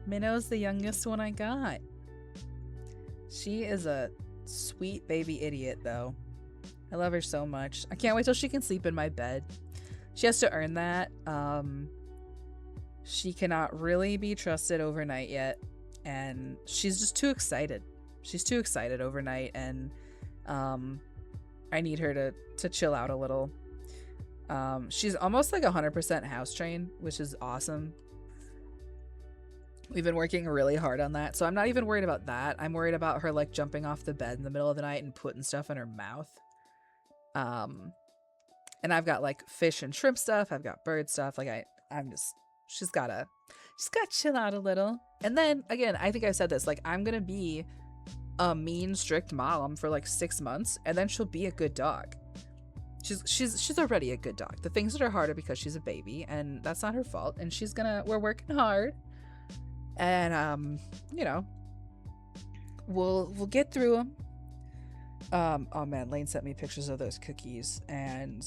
Minnow's the youngest one I got. She is a sweet baby idiot though. I love her so much. I can't wait till she can sleep in my bed. She has to earn that. She cannot really be trusted overnight yet, and she's just too excited. She's too excited overnight, and I need her to chill out a little. She's almost like 100% house trained, which is awesome. We've been working really hard on that, so I'm not even worried about that. I'm worried about her like jumping off the bed in the middle of the night and putting stuff in her mouth. And I've got like fish and shrimp stuff. I've got bird stuff. Like she's gotta chill out a little. And then again, I think I said this, like I'm gonna be a mean, strict mom for like 6 months, and then she'll be a good dog. She's already a good dog. The things that are harder because she's a baby, and that's not her fault. And we're working hard, and you know, we'll get through them. Oh man, Lane sent me pictures of those cookies, and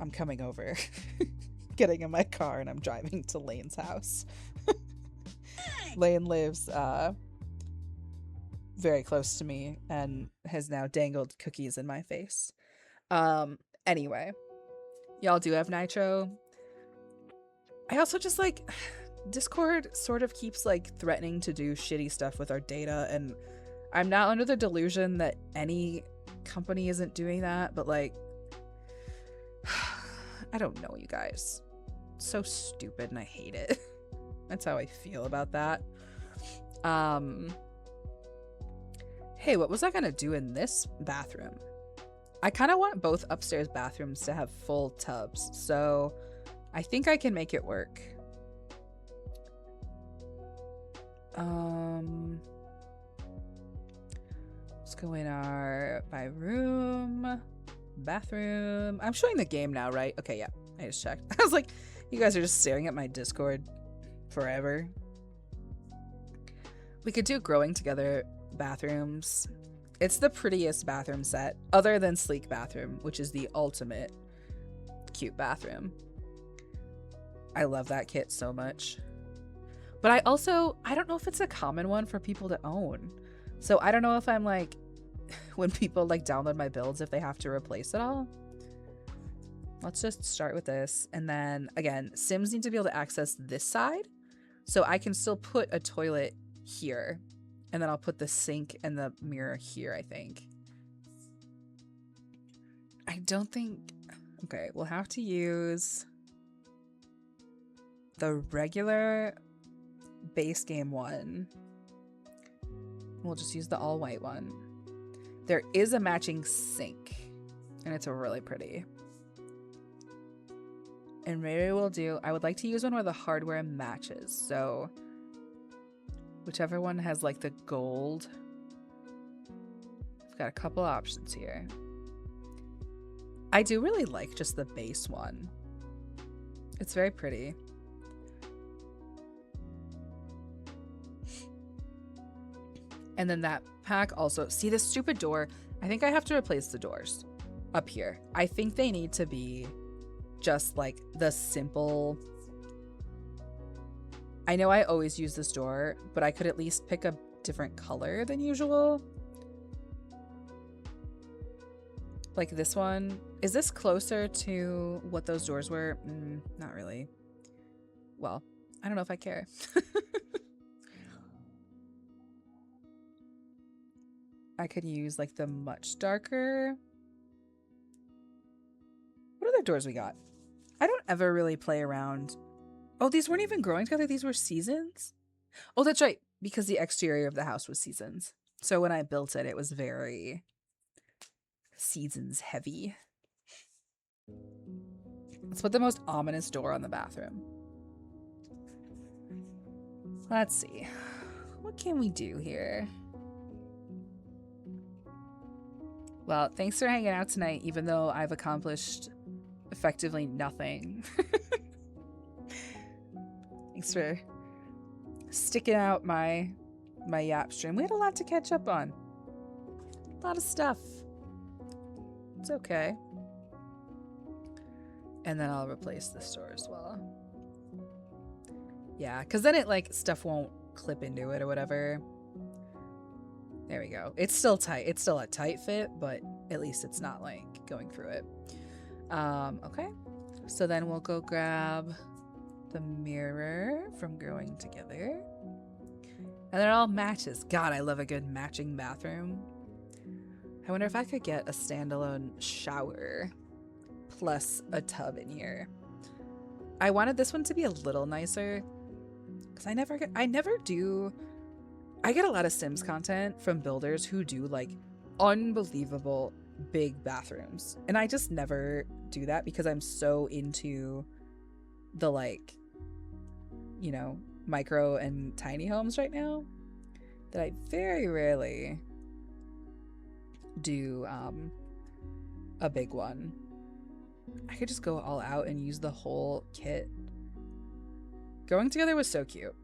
I'm coming over, getting in my car, and I'm driving to Lane's house. Lane lives very close to me and has now dangled cookies in my face. Anyway, y'all do have Nitro. I also just like Discord sort of keeps like threatening to do shitty stuff with our data, and I'm not under the delusion that any company isn't doing that, but like I don't know, you guys. So stupid, and I hate it. That's how I feel about that. Hey, what was I gonna do in this bathroom? I kind of want both upstairs bathrooms to have full tubs, so I think I can make it work. Let's go in our by room, bathroom. I'm showing the game now, right? Okay, yeah, I just checked. I was like, you guys are just staring at my Discord forever. We could do growing together bathrooms. It's the prettiest bathroom set, other than Sleek Bathroom, which is the ultimate cute bathroom. I love that kit so much. But I don't know if it's a common one for people to own. So I don't know if I'm like, when people like download my builds, if they have to replace it all. Let's just start with this. And then again, Sims need to be able to access this side. So I can still put a toilet here. And then I'll put the sink and the mirror here, I think. I don't think... Okay, we'll have to use the regular base game one. We'll just use the all white one. There is a matching sink, and it's really pretty. And maybe we'll do... I would like to use one where the hardware matches, so... whichever one has like the gold. I've got a couple options here. I do really like just the base one. It's very pretty. And then that pack also, see this stupid door? I think I have to replace the doors up here. I think they need to be just like the simple... I know I always use this door, but I could at least pick a different color than usual. Like this one. Is this closer to what those doors were? Not really. Well, I don't know if I care. I could use like the much darker. What other doors we got? I don't ever really play around. Oh, these weren't even growing together. These were seasons. Oh, that's right. Because the exterior of the house was seasons. So when I built it, it was very seasons heavy. Let's put the most ominous door on the bathroom. Let's see. What can we do here? Well, thanks for hanging out tonight, even though I've accomplished effectively nothing. Thanks for sticking out my Yap stream. We had a lot to catch up on. A lot of stuff. It's okay. And then I'll replace this door as well. Yeah, because then it like stuff won't clip into it or whatever. There we go. It's still tight. It's still a tight fit, but at least it's not like going through it. Okay. So then we'll go grab the mirror from Growing Together. And it all matches. God, I love a good matching bathroom. I wonder if I could get a standalone shower plus a tub in here. I wanted this one to be a little nicer because I get a lot of Sims content from builders who do like unbelievable big bathrooms. And I just never do that because I'm so into the like, you know, micro and tiny homes right now that I very rarely do a big one. I could just go all out and use the whole kit. Growing Together was so cute.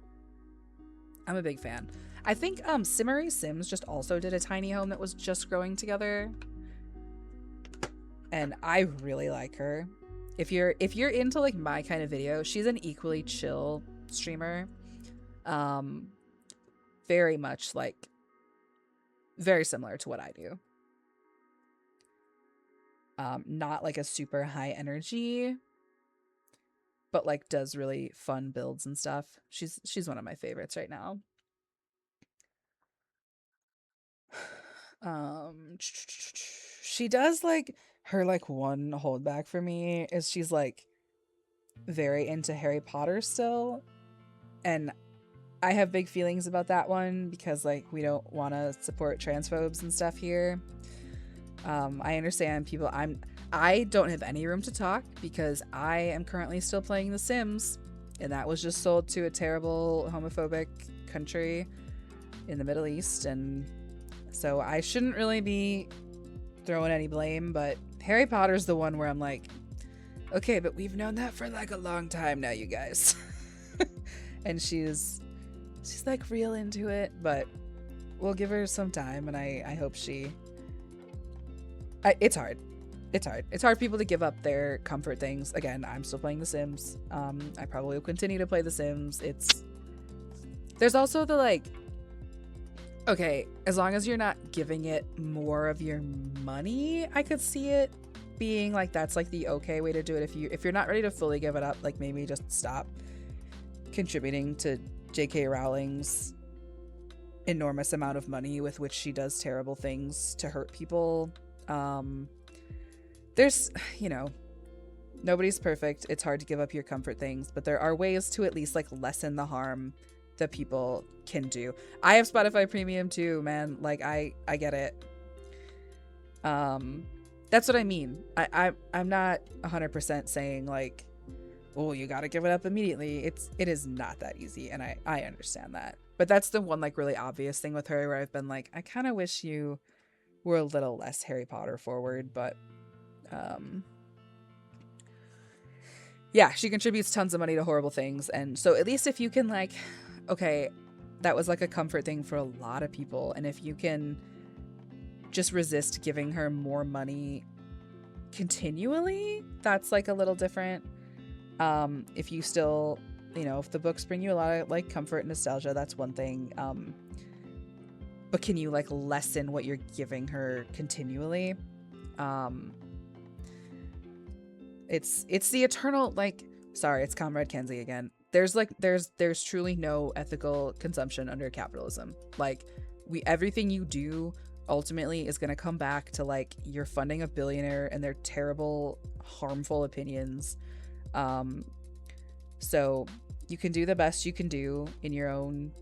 I'm a big fan. I think Simmery Sims just also did a tiny home that was just Growing Together, and I really like her. If you're into like my kind of video, she's an equally chill streamer. Very much like very similar to what I do. Not like a super high energy, but like does really fun builds and stuff. She's one of my favorites right now. She does like her like one holdback for me is she's like very into Harry Potter still, and I have big feelings about that one because like we don't want to support transphobes and stuff here. I understand people. I don't have any room to talk because I am currently still playing The Sims, and that was just sold to a terrible homophobic country in the Middle East, and so I shouldn't really be throwing any blame, but Harry Potter's the one where I'm like, okay, but we've known that for like a long time now, you guys. And she's like real into it, but we'll give her some time, and I hope it's hard. It's hard people to give up their comfort things. Again, I'm still playing The Sims. I probably will continue to play The Sims. There's also the like, okay, as long as you're not giving it more of your money, I could see it being like that's like the okay way to do it. If you're not ready to fully give it up, like maybe just stop contributing to J.K. Rowling's enormous amount of money with which she does terrible things to hurt people. There's, nobody's perfect. It's hard to give up your comfort things, but there are ways to at least like lessen the harm that people can do. I have Spotify Premium too, man. Like I get it. That's what I mean. I'm not 100% saying like, oh, you got to give it up immediately. It is not that easy, and I understand that. But that's the one like really obvious thing with her where I've been like, I kind of wish you were a little less Harry Potter forward, but yeah, she contributes tons of money to horrible things, and so at least if you can like, okay, that was like a comfort thing for a lot of people, and if you can just resist giving her more money continually, that's like a little different. If you still, if the books bring you a lot of like comfort and nostalgia, that's one thing. But can you like lessen what you're giving her continually? It's the eternal, like, sorry, it's Comrade Kenzie again. There's truly no ethical consumption under capitalism. Like everything you do ultimately is going to come back to like you're funding a billionaire and their terrible, harmful opinions. So you can do the best you can do in your own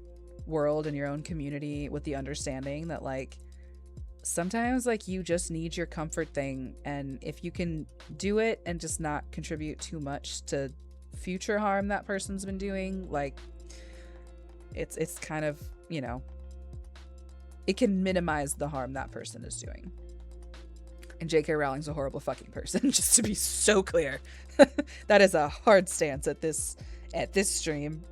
world and your own community with the understanding that like sometimes like you just need your comfort thing, and if you can do it and just not contribute too much to future harm that person's been doing, like it's kind of, it can minimize the harm that person is doing. And J.K. Rowling's a horrible fucking person, just to be so clear. That is a hard stance at this stream.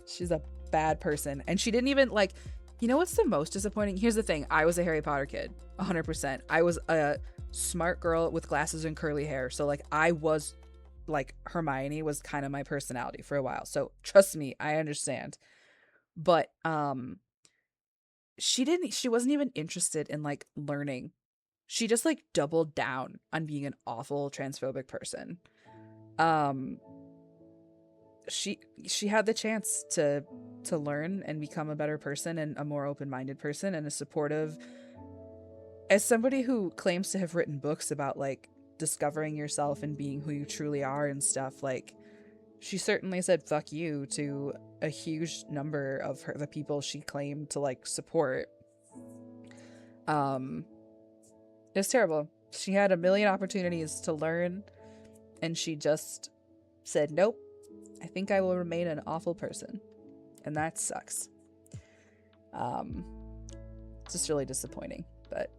She's a bad person, and she didn't even like, what's the most disappointing? Here's the thing. I was a Harry Potter kid, 100%. I was a smart girl with glasses and curly hair. So like I was like Hermione was kind of my personality for a while. So trust me, I understand. But she wasn't even interested in like learning. She just like doubled down on being an awful transphobic person. She had the chance to learn and become a better person and a more open-minded person and a supportive. As somebody who claims to have written books about like discovering yourself and being who you truly are and stuff, like she certainly said fuck you to a huge number of the people she claimed to like support. It's terrible. She had a million opportunities to learn, and she just said, nope, I think I will remain an awful person. And that sucks. It's just really disappointing, but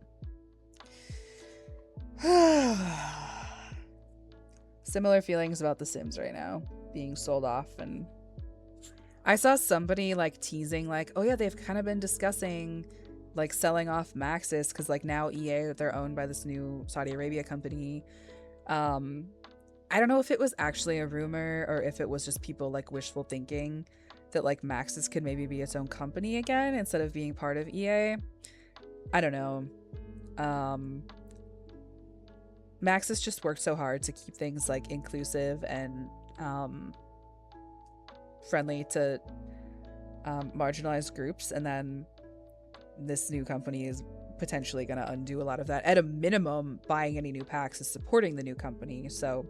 similar feelings about The Sims right now being sold off. And I saw somebody like teasing like, oh yeah, they've kind of been discussing like selling off Maxis because like now EA, they're owned by this new Saudi Arabia company. I don't know if it was actually a rumor or if it was just people like wishful thinking that like Maxis could maybe be its own company again instead of being part of EA. I don't know. Maxis just worked so hard to keep things like inclusive and friendly to marginalized groups, and then this new company is potentially going to undo a lot of that. At a minimum, buying any new packs is supporting the new company, so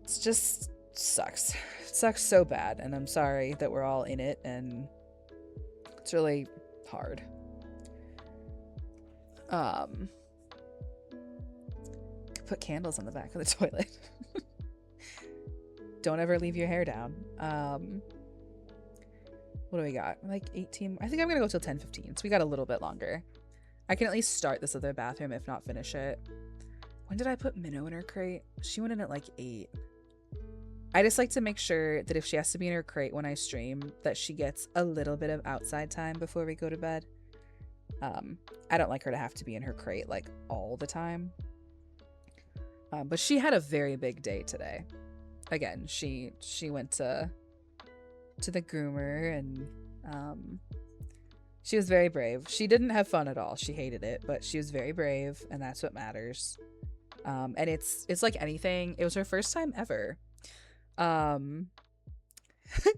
it's just sucks. It sucks so bad, and I'm sorry that we're all in it, and it's really hard. Put candles on the back of the toilet. Don't ever leave your hair down. What do we got? Like 18. I think I'm gonna go till 10:15, so we got a little bit longer. I can at least start this other bathroom, if not finish it. When did I put Minnow in her crate? She went in at like 8. I just like to make sure that if she has to be in her crate when I stream, that she gets a little bit of outside time before we go to bed. I don't like her to have to be in her crate like all the time. But she had a very big day today. Again, she went to the groomer, and she was very brave. She didn't have fun at all. She hated it, but she was very brave, and that's what matters. And it's like anything. It was her first time ever.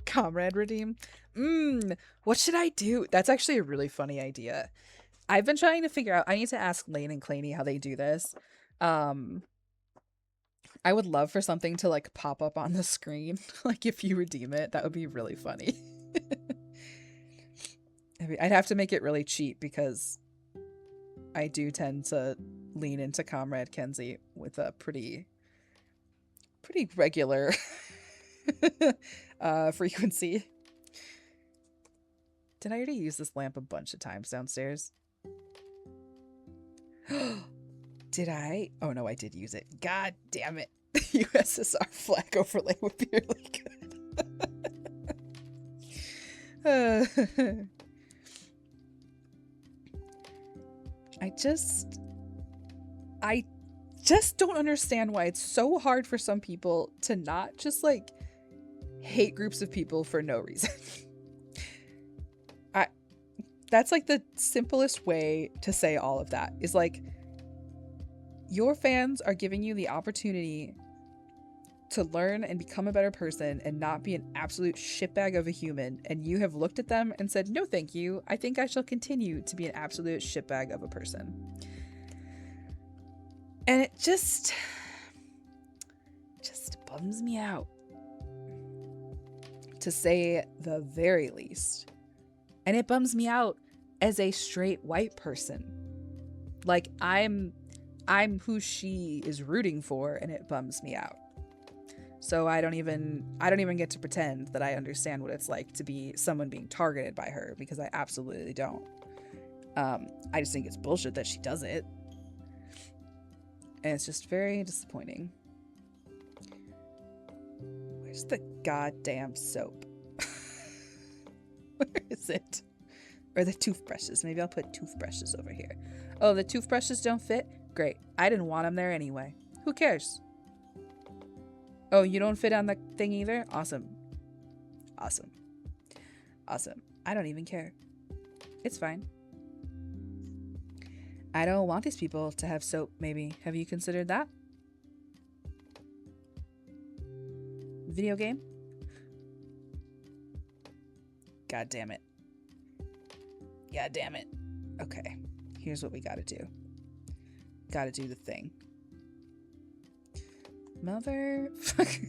Comrade redeem. What should I do? That's actually a really funny idea. I've been trying to figure out. I need to ask Lane and Claney how they do this. I would love for something to like pop up on the screen. Like if you redeem it, that would be really funny. I mean, I'd have to make it really cheap because I do tend to lean into Comrade Kenzie with a pretty regular frequency. Did I already use this lamp a bunch of times downstairs? Did I? Oh no, I did use it. God damn it. USSR flag overlay would be really good. I just don't understand why it's so hard for some people to not just like hate groups of people for no reason. That's like the simplest way to say all of that is like, your fans are giving you the opportunity to learn and become a better person and not be an absolute shitbag of a human, and you have looked at them and said, no thank you, I think I shall continue to be an absolute shitbag of a person. And it just bums me out, to say the very least. And it bums me out as a straight white person. Like I'm who she is rooting for, and it bums me out. So I don't even get to pretend that I understand what it's like to be someone being targeted by her, because I absolutely don't. I just think it's bullshit that she does it. And it's just very disappointing. Where's the goddamn soap? Where is it? Or the toothbrushes. Maybe I'll put toothbrushes over here. Oh, the toothbrushes don't fit? Great. I didn't want them there anyway. Who cares? Oh, you don't fit on the thing either? Awesome. Awesome. Awesome. I don't even care. It's fine. I don't want these people to have soap, maybe. Have you considered that? Video game? God damn it. God damn it. Okay. Here's what we gotta do. Gotta do the thing. Motherfucker.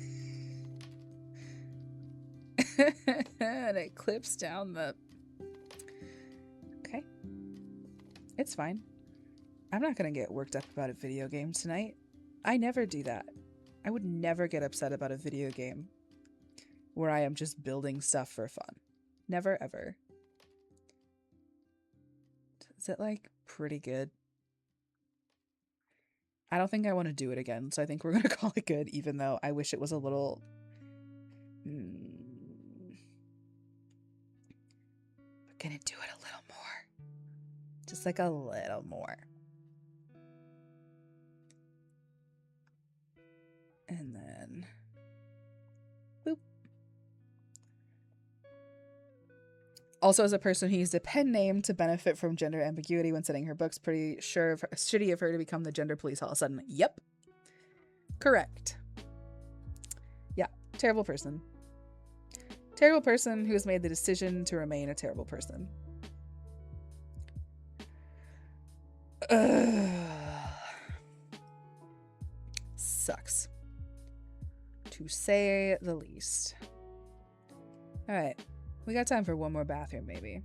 And it clips down the... Okay. It's fine. I'm not gonna get worked up about a video game tonight. I never do that. I would never get upset about a video game where I am just building stuff for fun. Never, ever. Is it like pretty good? I don't think I want to do it again, so I think we're gonna call it good, even though I wish it was a little. We're gonna do it a little more. Just like a little more. And then boop. Also, as a person who used a pen name to benefit from gender ambiguity when setting her books, pretty sure shitty of her to become the gender police all of a sudden. Yep. Correct. Yeah, terrible person. Terrible person who has made the decision to remain a terrible person. Sucks. To say the least. Alright. We got time for one more bathroom, maybe.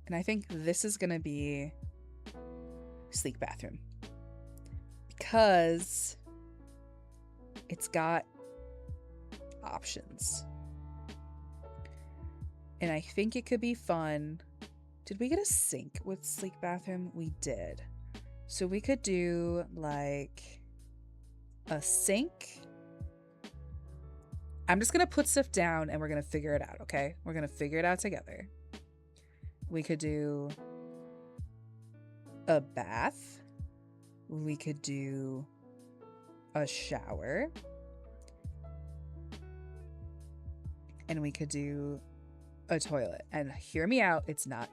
And I think this is gonna be sleek bathroom. Because it's got options. And I think it could be fun. Did we get a sink with sleek bathroom? We did. So we could do like a sink. I'm just going to put stuff down and we're going to figure it out, okay? We're going to figure it out together. We could do a bath. We could do a shower. And we could do a toilet. And hear me out, it's not,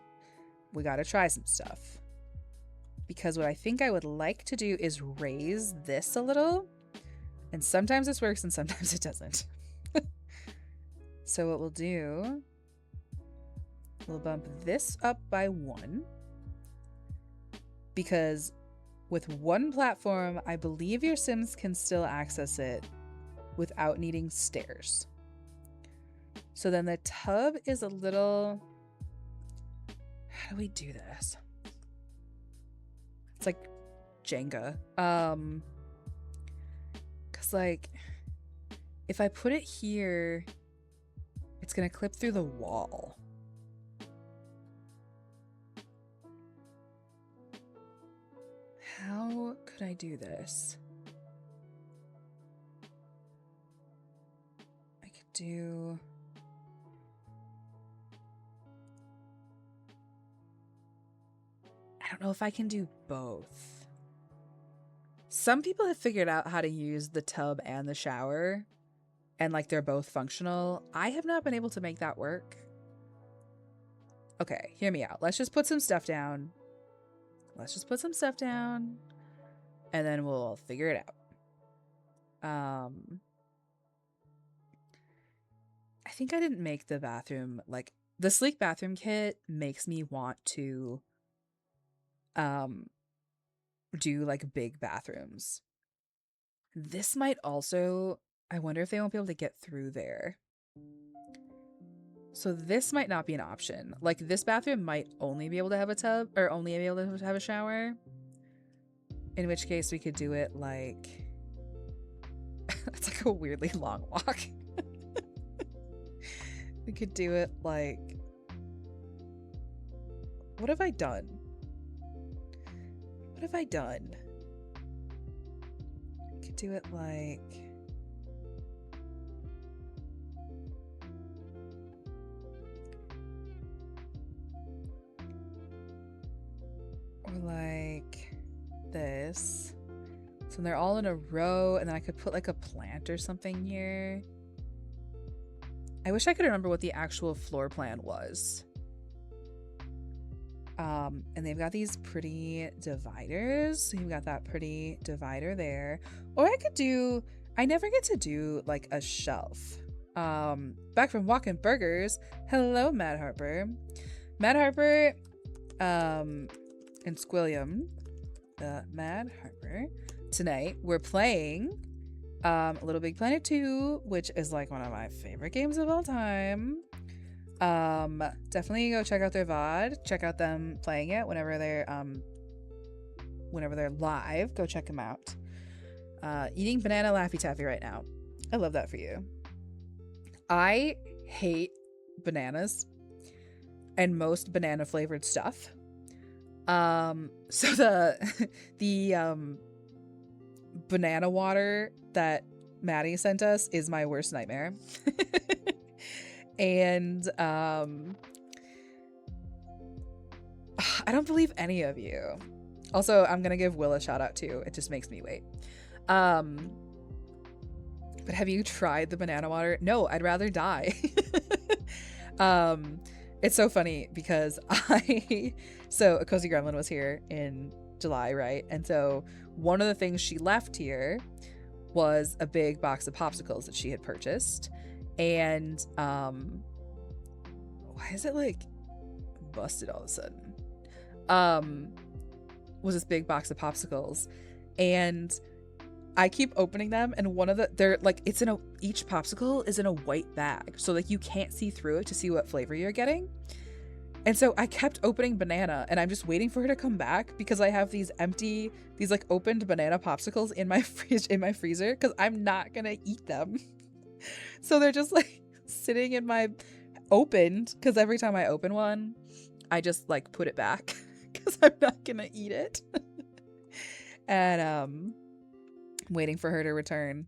we got to try some stuff. Because what I think I would like to do is raise this a little. And sometimes this works and sometimes it doesn't. So what we'll do, we'll bump this up by 1. Because with one platform, I believe your Sims can still access it without needing stairs. So then the tub is a little, how do we do this? It's like Jenga. Cause like, if I put it here, it's gonna clip through the wall. How could I do this? I could do... I don't know if I can do both. Some people have figured out how to use the tub and the shower, and like they're both functional. I have not been able to make that work. Okay, hear me out. Let's just put some stuff down. And then we'll figure it out. I think I didn't make the bathroom, like the sleek bathroom kit makes me want to do like big bathrooms. This might also, I wonder if they won't be able to get through there. So this might not be an option. Like this bathroom might only be able to have a tub or only be able to have a shower. In which case we could do it like, it's like a weirdly long walk. We could do it like, what have I done? What have I done? We could do it like, or like this. So they're all in a row, and then I could put like a plant or something here. I wish I could remember what the actual floor plan was. And they've got these pretty dividers. So you've got that pretty divider there. Or I could do, I never get to do like a shelf. Back from Walkin' Burgers. Hello, Mad Harper. Mad Harper, and Squilliam. Mad Harper. Tonight we're playing Little Big Planet 2, which is like one of my favorite games of all time. Definitely go check out their VOD. Check out them playing it whenever they're live. Go check them out. Eating banana Laffy Taffy right now. I love that for you. I hate bananas. and most banana flavored stuff. So the banana water that Maddie sent us is my worst nightmare. And I don't believe any of you. Also, I'm gonna give Will a shout out too. It just makes me wait. But have you tried the banana water? No, I'd rather die. It's so funny because so A Cozy Gremlin was here in July, right? And so one of the things she left here was a big box of popsicles that she had purchased. And why is it like busted all of a sudden? Was this big box of popsicles, and I keep opening them, and they're like, each popsicle is in a white bag, so like you can't see through it to see what flavor you're getting. And so I kept opening banana, and I'm just waiting for her to come back because I have these like opened banana popsicles in my freezer because I'm not gonna eat them. So they're just like sitting in my opened, because every time I open one, I just like put it back because I'm not gonna eat it. And waiting for her to return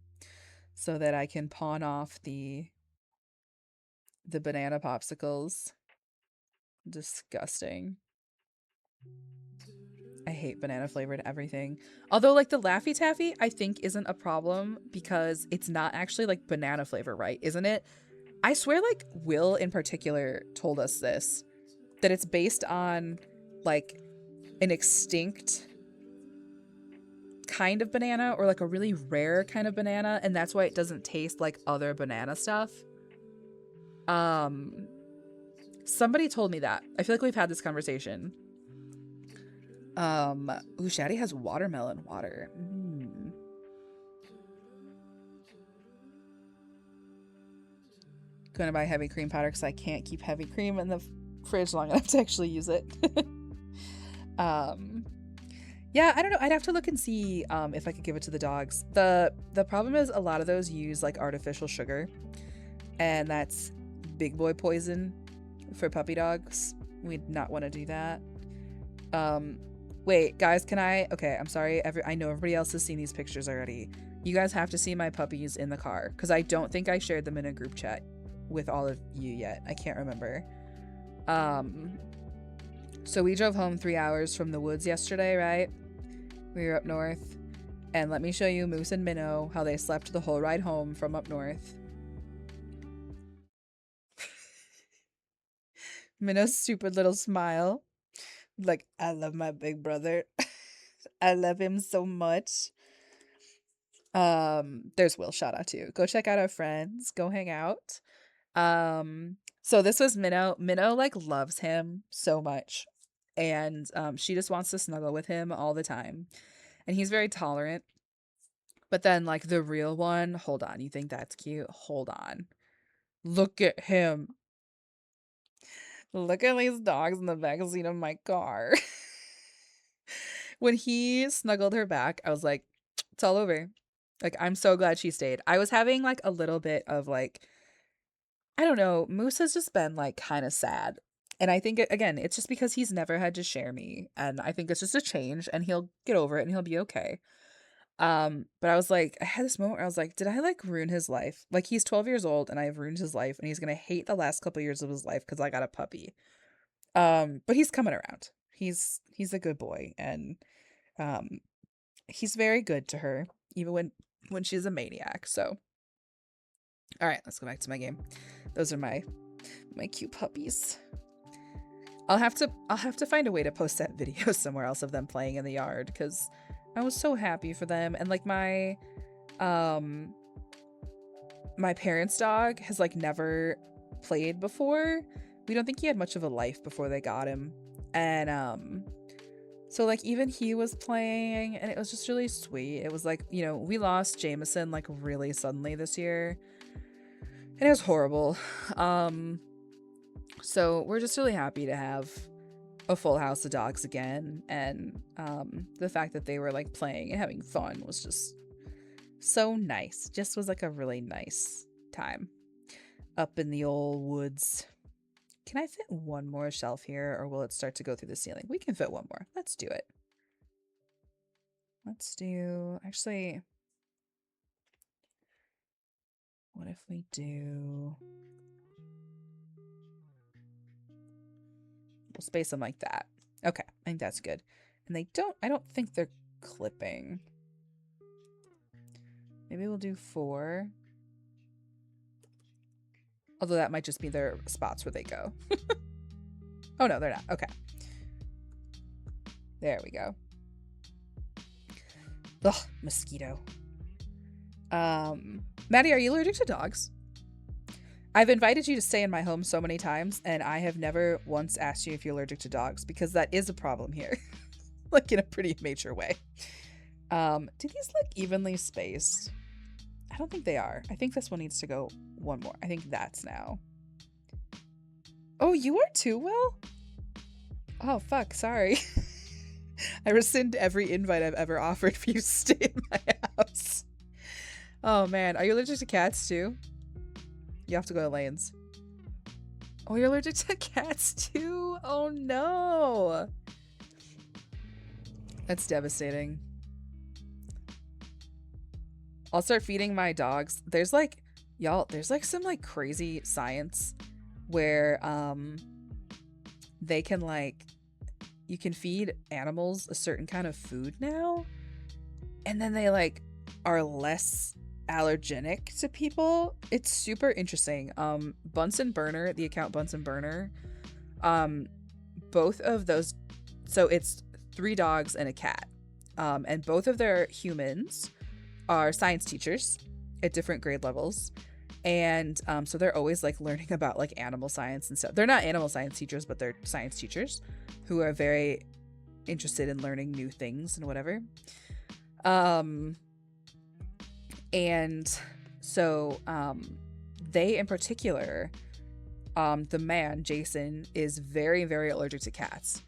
so that I can pawn off the banana popsicles. Disgusting. I hate banana flavored everything. Although like the Laffy Taffy I think isn't a problem because it's not actually like banana flavor, right? Isn't it? I swear like Will in particular told us this, that it's based on like an extinct kind of banana or like a really rare kind of banana, and that's why it doesn't taste like other banana stuff. Somebody told me that. I feel like we've had this conversation. Ooh, Shaddy has watermelon water. Gonna buy heavy cream powder because I can't keep heavy cream in the fridge long enough to actually use it. Yeah, I don't know. I'd have to look and see if I could give it to the dogs. The problem is a lot of those use like artificial sugar, and that's big boy poison for puppy dogs. We'd not want to do that. Wait, guys, can I? Okay, I'm sorry. I know everybody else has seen these pictures already. You guys have to see my puppies in the car because I don't think I shared them in a group chat with all of you yet. I can't remember. So we drove home 3 hours from the woods yesterday, right? We were up north. And let me show you Moose and Minnow, how they slept the whole ride home from up north. Minnow's stupid little smile. Like, I love my big brother. I love him so much. There's Will, shout out to. Go check out our friends. Go hang out. So this was Minnow. Minnow like loves him so much. And she just wants to snuggle with him all the time. And he's very tolerant. But then like the real one, hold on, you think that's cute? Hold on. Look at him. Look at these dogs in the backseat of my car. When he snuggled her back, I was like, it's all over. Like, I'm so glad she stayed. I was having like a little bit of like, I don't know, Moose has just been like kind of sad. And I think, again, it's just because he's never had to share me. And I think it's just a change and he'll get over it and he'll be okay. But I was like, I had this moment where I was like, did I like ruin his life? Like, he's 12 years old and I've ruined his life and he's going to hate the last couple years of his life because I got a puppy. But he's coming around. He's a good boy and he's very good to her, even when she's a maniac. So, all right, let's go back to my game. Those are my cute puppies. I'll have to find a way to post that video somewhere else of them playing in the yard because I was so happy for them. And like my parents' dog has like never played before. We don't think he had much of a life before they got him. And so like even he was playing and it was just really sweet. It was like, you know, we lost Jameson like really suddenly this year. And it was horrible. So we're just really happy to have a full house of dogs again. And the fact that they were like playing and having fun was just so nice. Just was like a really nice time up in the old woods. Can I fit one more shelf here, or will it start to go through the ceiling? We can fit one more. Let's do it. Let's do, actually, what if we do, we'll space them like that. Okay, I think that's good. And I don't think they're clipping. Maybe we'll do 4. Although that might just be their spots where they go. Oh no, they're not. Okay. There we go. Ugh, mosquito. Maddie, are you allergic to dogs? I've invited you to stay in my home so many times, and I have never once asked you if you're allergic to dogs, because that is a problem here. Like, in a pretty major way. Do these look evenly spaced? I don't think they are. I think this one needs to go one more. I think that's now. Oh, you are too, Will? Oh, fuck, sorry. I rescind every invite I've ever offered for you to stay in my house. Oh, man. Are you allergic to cats, too? You have to go to Lane's. Oh, you're allergic to cats, too? Oh, no. That's devastating. I'll start feeding my dogs. There's like, y'all, there's like some like crazy science where they can like, you can feed animals a certain kind of food now, and then they like are less allergenic to people. It's super interesting. Bunsen Burner, the account Bunsen Burner, both of those, so it's 3 dogs and a cat, and both of their humans are science teachers at different grade levels, and so they're always like learning about like animal science and stuff. They're not animal science teachers, but they're science teachers who are very interested in learning new things and whatever. And so they in particular, the man Jason is very, very allergic to cats,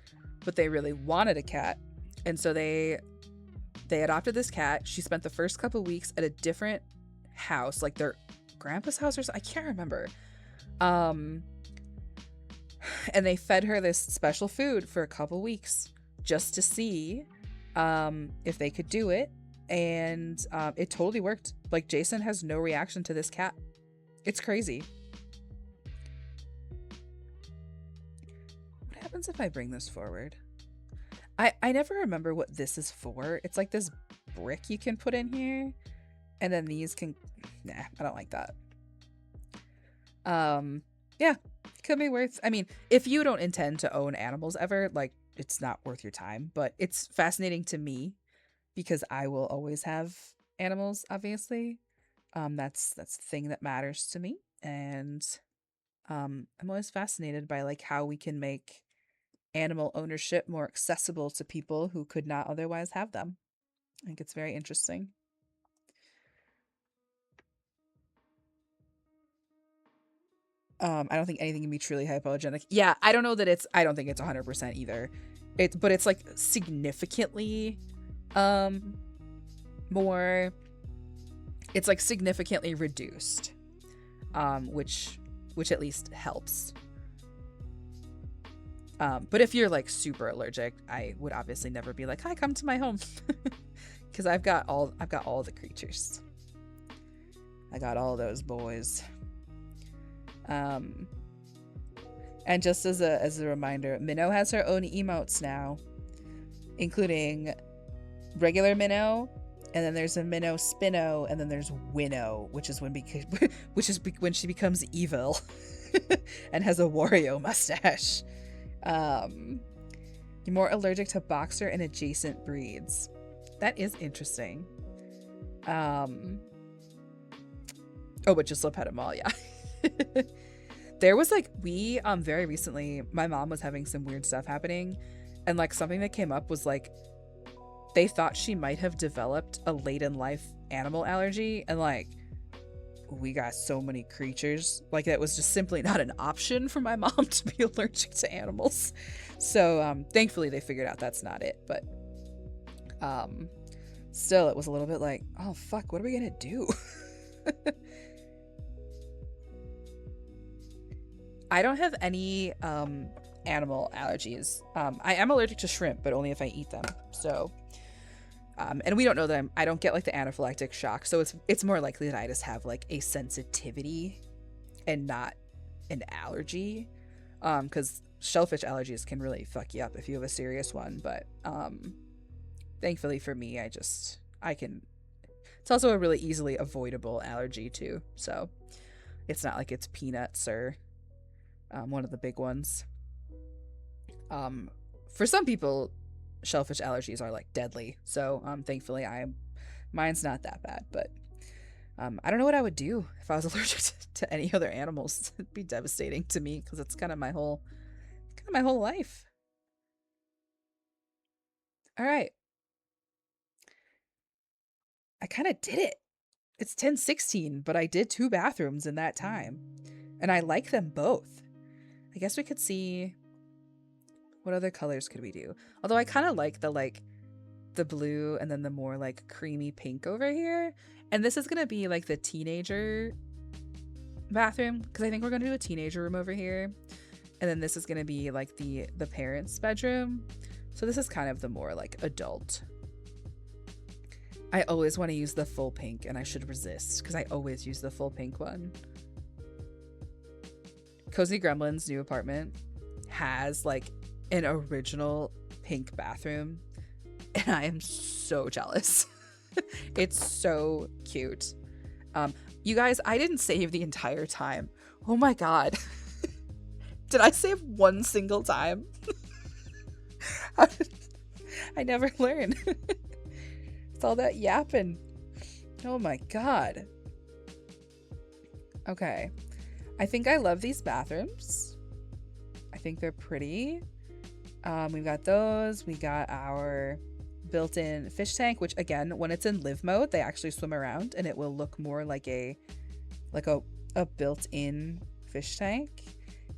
but they really wanted a cat, and so they adopted this cat. She spent the first couple weeks at a different house, like their grandpa's house or something. I can't remember. And they fed her this special food for a couple weeks just to see if they could do it. And it totally worked. Like, Jason has no reaction to this cat. It's crazy. What happens if I bring this forward? I never remember what this is for. It's like this brick you can put in here, and then these can, nah, I don't like that. Yeah, could be worth, I mean, if you don't intend to own animals ever, like, it's not worth your time, but it's fascinating to me because I will always have animals, obviously. That's the thing that matters to me, and I'm always fascinated by like how we can make animal ownership more accessible to people who could not otherwise have them. I think it's very interesting. I don't think anything can be truly hypoallergenic. Yeah, I don't think it's 100% either. But it's like significantly more, it's like significantly reduced, which at least helps. But if you're like super allergic, I would obviously never be like, "Hi, come to my home," because I've got all the creatures. I got all those boys. And just as a reminder, Minnow has her own emotes now, including regular Minnow, and then there's a Minnow Spinno, and then there's Winnow, which is when she becomes evil and has a Wario mustache. You're more allergic to boxer and adjacent breeds. That is interesting. Oh, but just pet them all, yeah. There was like, we very recently, my mom was having some weird stuff happening, and like something that came up was like they thought she might have developed a late in life animal allergy, and like we got so many creatures, like that was just simply not an option for my mom to be allergic to animals. So thankfully they figured out that's not it, but still it was a little bit like, oh fuck, what are we gonna do? I don't have any animal allergies. I am allergic to shrimp, but only if I eat them. So, and we don't know that I don't get like the anaphylactic shock. So it's more likely that I just have like a sensitivity and not an allergy. Because shellfish allergies can really fuck you up if you have a serious one. But thankfully for me, I can. It's also a really easily avoidable allergy too. So it's not like it's peanuts or one of the big ones. For some people, shellfish allergies are like deadly. So thankfully mine's not that bad. But I don't know what I would do if I was allergic to any other animals. It'd be devastating to me because it's kind of my whole life. All right. I kind of did it. It's 10:16, but I did 2 bathrooms in that time. And I like them both. I guess we could see what other colors could we do? Although I kind of like the blue and then the more like creamy pink over here. And this is going to be like the teenager bathroom because I think we're going to do a teenager room over here. And then this is going to be like the parents' bedroom. So this is kind of the more like adult. I always want to use the full pink and I should resist because I always use the full pink one. Cozy Gremlin's new apartment has like an original pink bathroom and I am so jealous. It's so cute. You guys, I didn't save the entire time. Oh my god. Did I save one single time? I never learn. It's all that yapping. Oh my god. Okay. I think I love these bathrooms. I think they're pretty. We've got those. We got our built-in fish tank, which again, when it's in live mode, they actually swim around and it will look more like a built-in fish tank.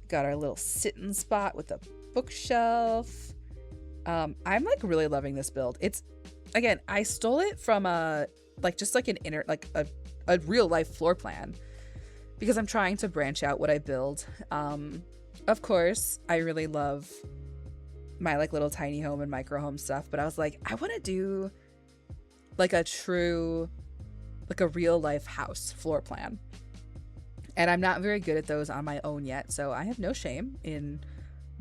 Got our little sitting spot with a bookshelf. I'm like really loving this build. It's, again, I stole it from a real life floor plan because I'm trying to branch out what I build. Of course, I really love my like little tiny home and micro home stuff, but I was like, I want to do like a real life house floor plan. And I'm not very good at those on my own yet, so I have no shame in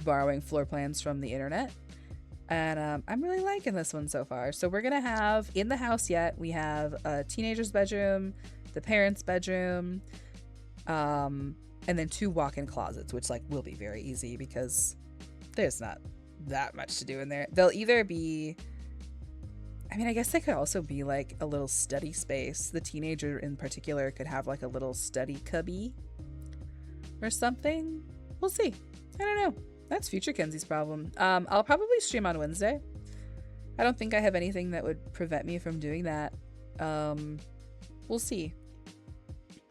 borrowing floor plans from the internet. And I'm really liking this one so far. So we're going to have, in the house yet, we have a teenager's bedroom, the parents' bedroom, and then 2 walk-in closets, which like will be very easy because there's not that much to do in there. They'll either be, I mean, I guess they could also be like a little study space. The teenager in particular could have like a little study cubby or something. We'll see. I don't know. That's future Kenzie's problem. I'll probably stream on Wednesday. I don't think I have anything that would prevent me from doing that. We'll see.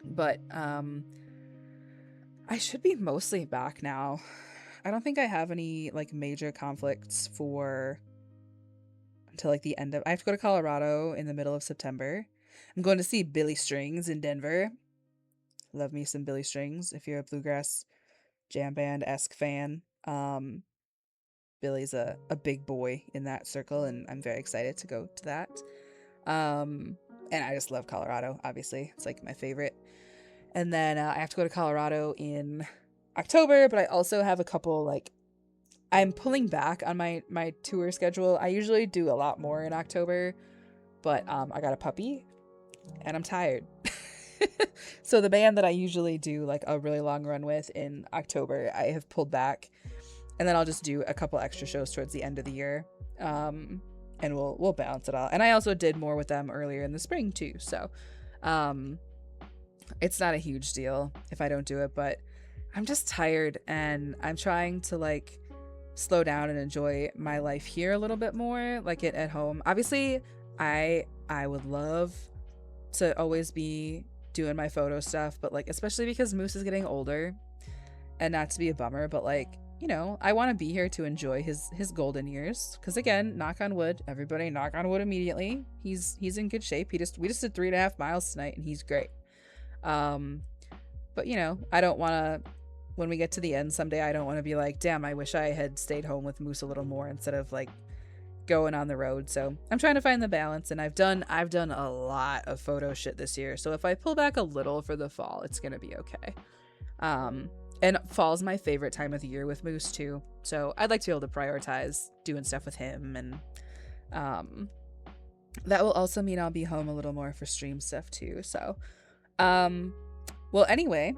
But I should be mostly back now. I don't think I have any like major conflicts until like the end of, I have to go to Colorado in the middle of September. I'm going to see Billy Strings in Denver. Love me some Billy Strings if you're a bluegrass jam band-esque fan. Billy's a big boy in that circle and I'm very excited to go to that. And I just love Colorado, obviously. It's like my favorite. And then I have to go to Colorado in October, but I also have a couple like, I'm pulling back on my tour schedule. I usually do a lot more in October, but I got a puppy and I'm tired. So the band that I usually do like a really long run with in October, I have pulled back, and then I'll just do a couple extra shows towards the end of the year. And we'll balance it all. And I also did more with them earlier in the spring too. So it's not a huge deal if I don't do it, but I'm just tired and I'm trying to like slow down and enjoy my life here a little bit more, like it at home. Obviously, I would love to always be doing my photo stuff, but like especially because Moose is getting older, and not to be a bummer, but like, you know, I want to be here to enjoy his golden years, because again, knock on wood, everybody knock on wood immediately, he's in good shape. We just did 3.5 miles tonight and he's great. But you know, I don't want to, when we get to the end someday, I don't want to be like, damn, I wish I had stayed home with Moose a little more instead of like going on the road. So I'm trying to find the balance, and I've done a lot of photo shit this year. So if I pull back a little for the fall, it's gonna be okay. And fall's my favorite time of the year with Moose too. So I'd like to be able to prioritize doing stuff with him, and that will also mean I'll be home a little more for stream stuff too. So well, anyway,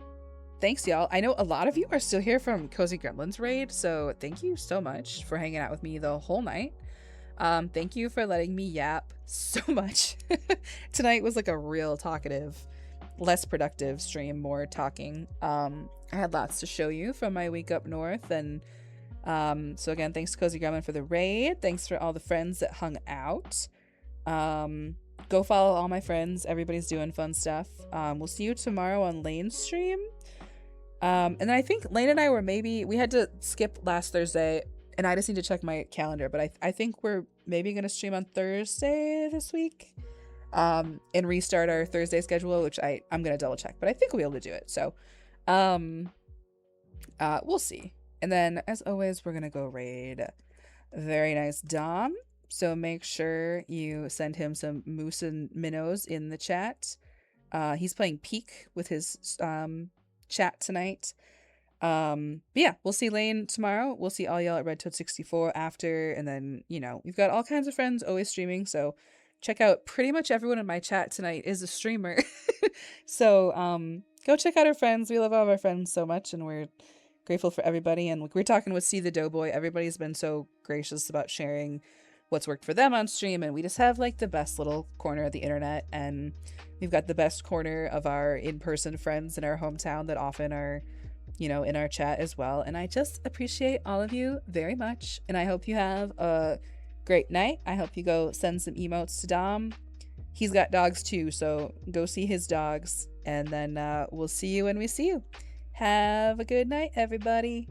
thanks y'all. I know a lot of you are still here from Cozy Gremlins raid, so thank you so much for hanging out with me the whole night. Thank you for letting me yap so much. Tonight was like a real talkative, less productive stream, more talking. I had lots to show you from my week up north, and so again, thanks to Cozy Gremlin for the raid. Thanks for all the friends that hung out. Go follow all my friends. Everybody's doing fun stuff. We'll see you tomorrow on Lane's stream. And then I think Lane and I we had to skip last Thursday, and I just need to check my calendar, but I think we're maybe going to stream on Thursday this week, and restart our Thursday schedule, which I'm going to double check, but I think we'll be able to do it. So, we'll see. And then as always, we're going to go raid very nice Dom. So make sure you send him some moose and minnows in the chat. He's playing Peak with his chat tonight. But yeah, we'll see Lane tomorrow. We'll see all y'all at Red Toad 64 after, and then, you know, we've got all kinds of friends always streaming, so check out pretty much everyone in my chat tonight is a streamer. So go check out our friends. We love all of our friends so much, and we're grateful for everybody. And we're talking with See the Doughboy. Everybody's been so gracious about sharing what's worked for them on stream, and we just have like the best little corner of the internet, and we've got the best corner of our in-person friends in our hometown that often are, you know, in our chat as well. And I just appreciate all of you very much, and I hope you have a great night. I hope you go send some emotes to Dom. He's got dogs too, so go see his dogs, and then we'll see you when we see you. Have a good night, everybody.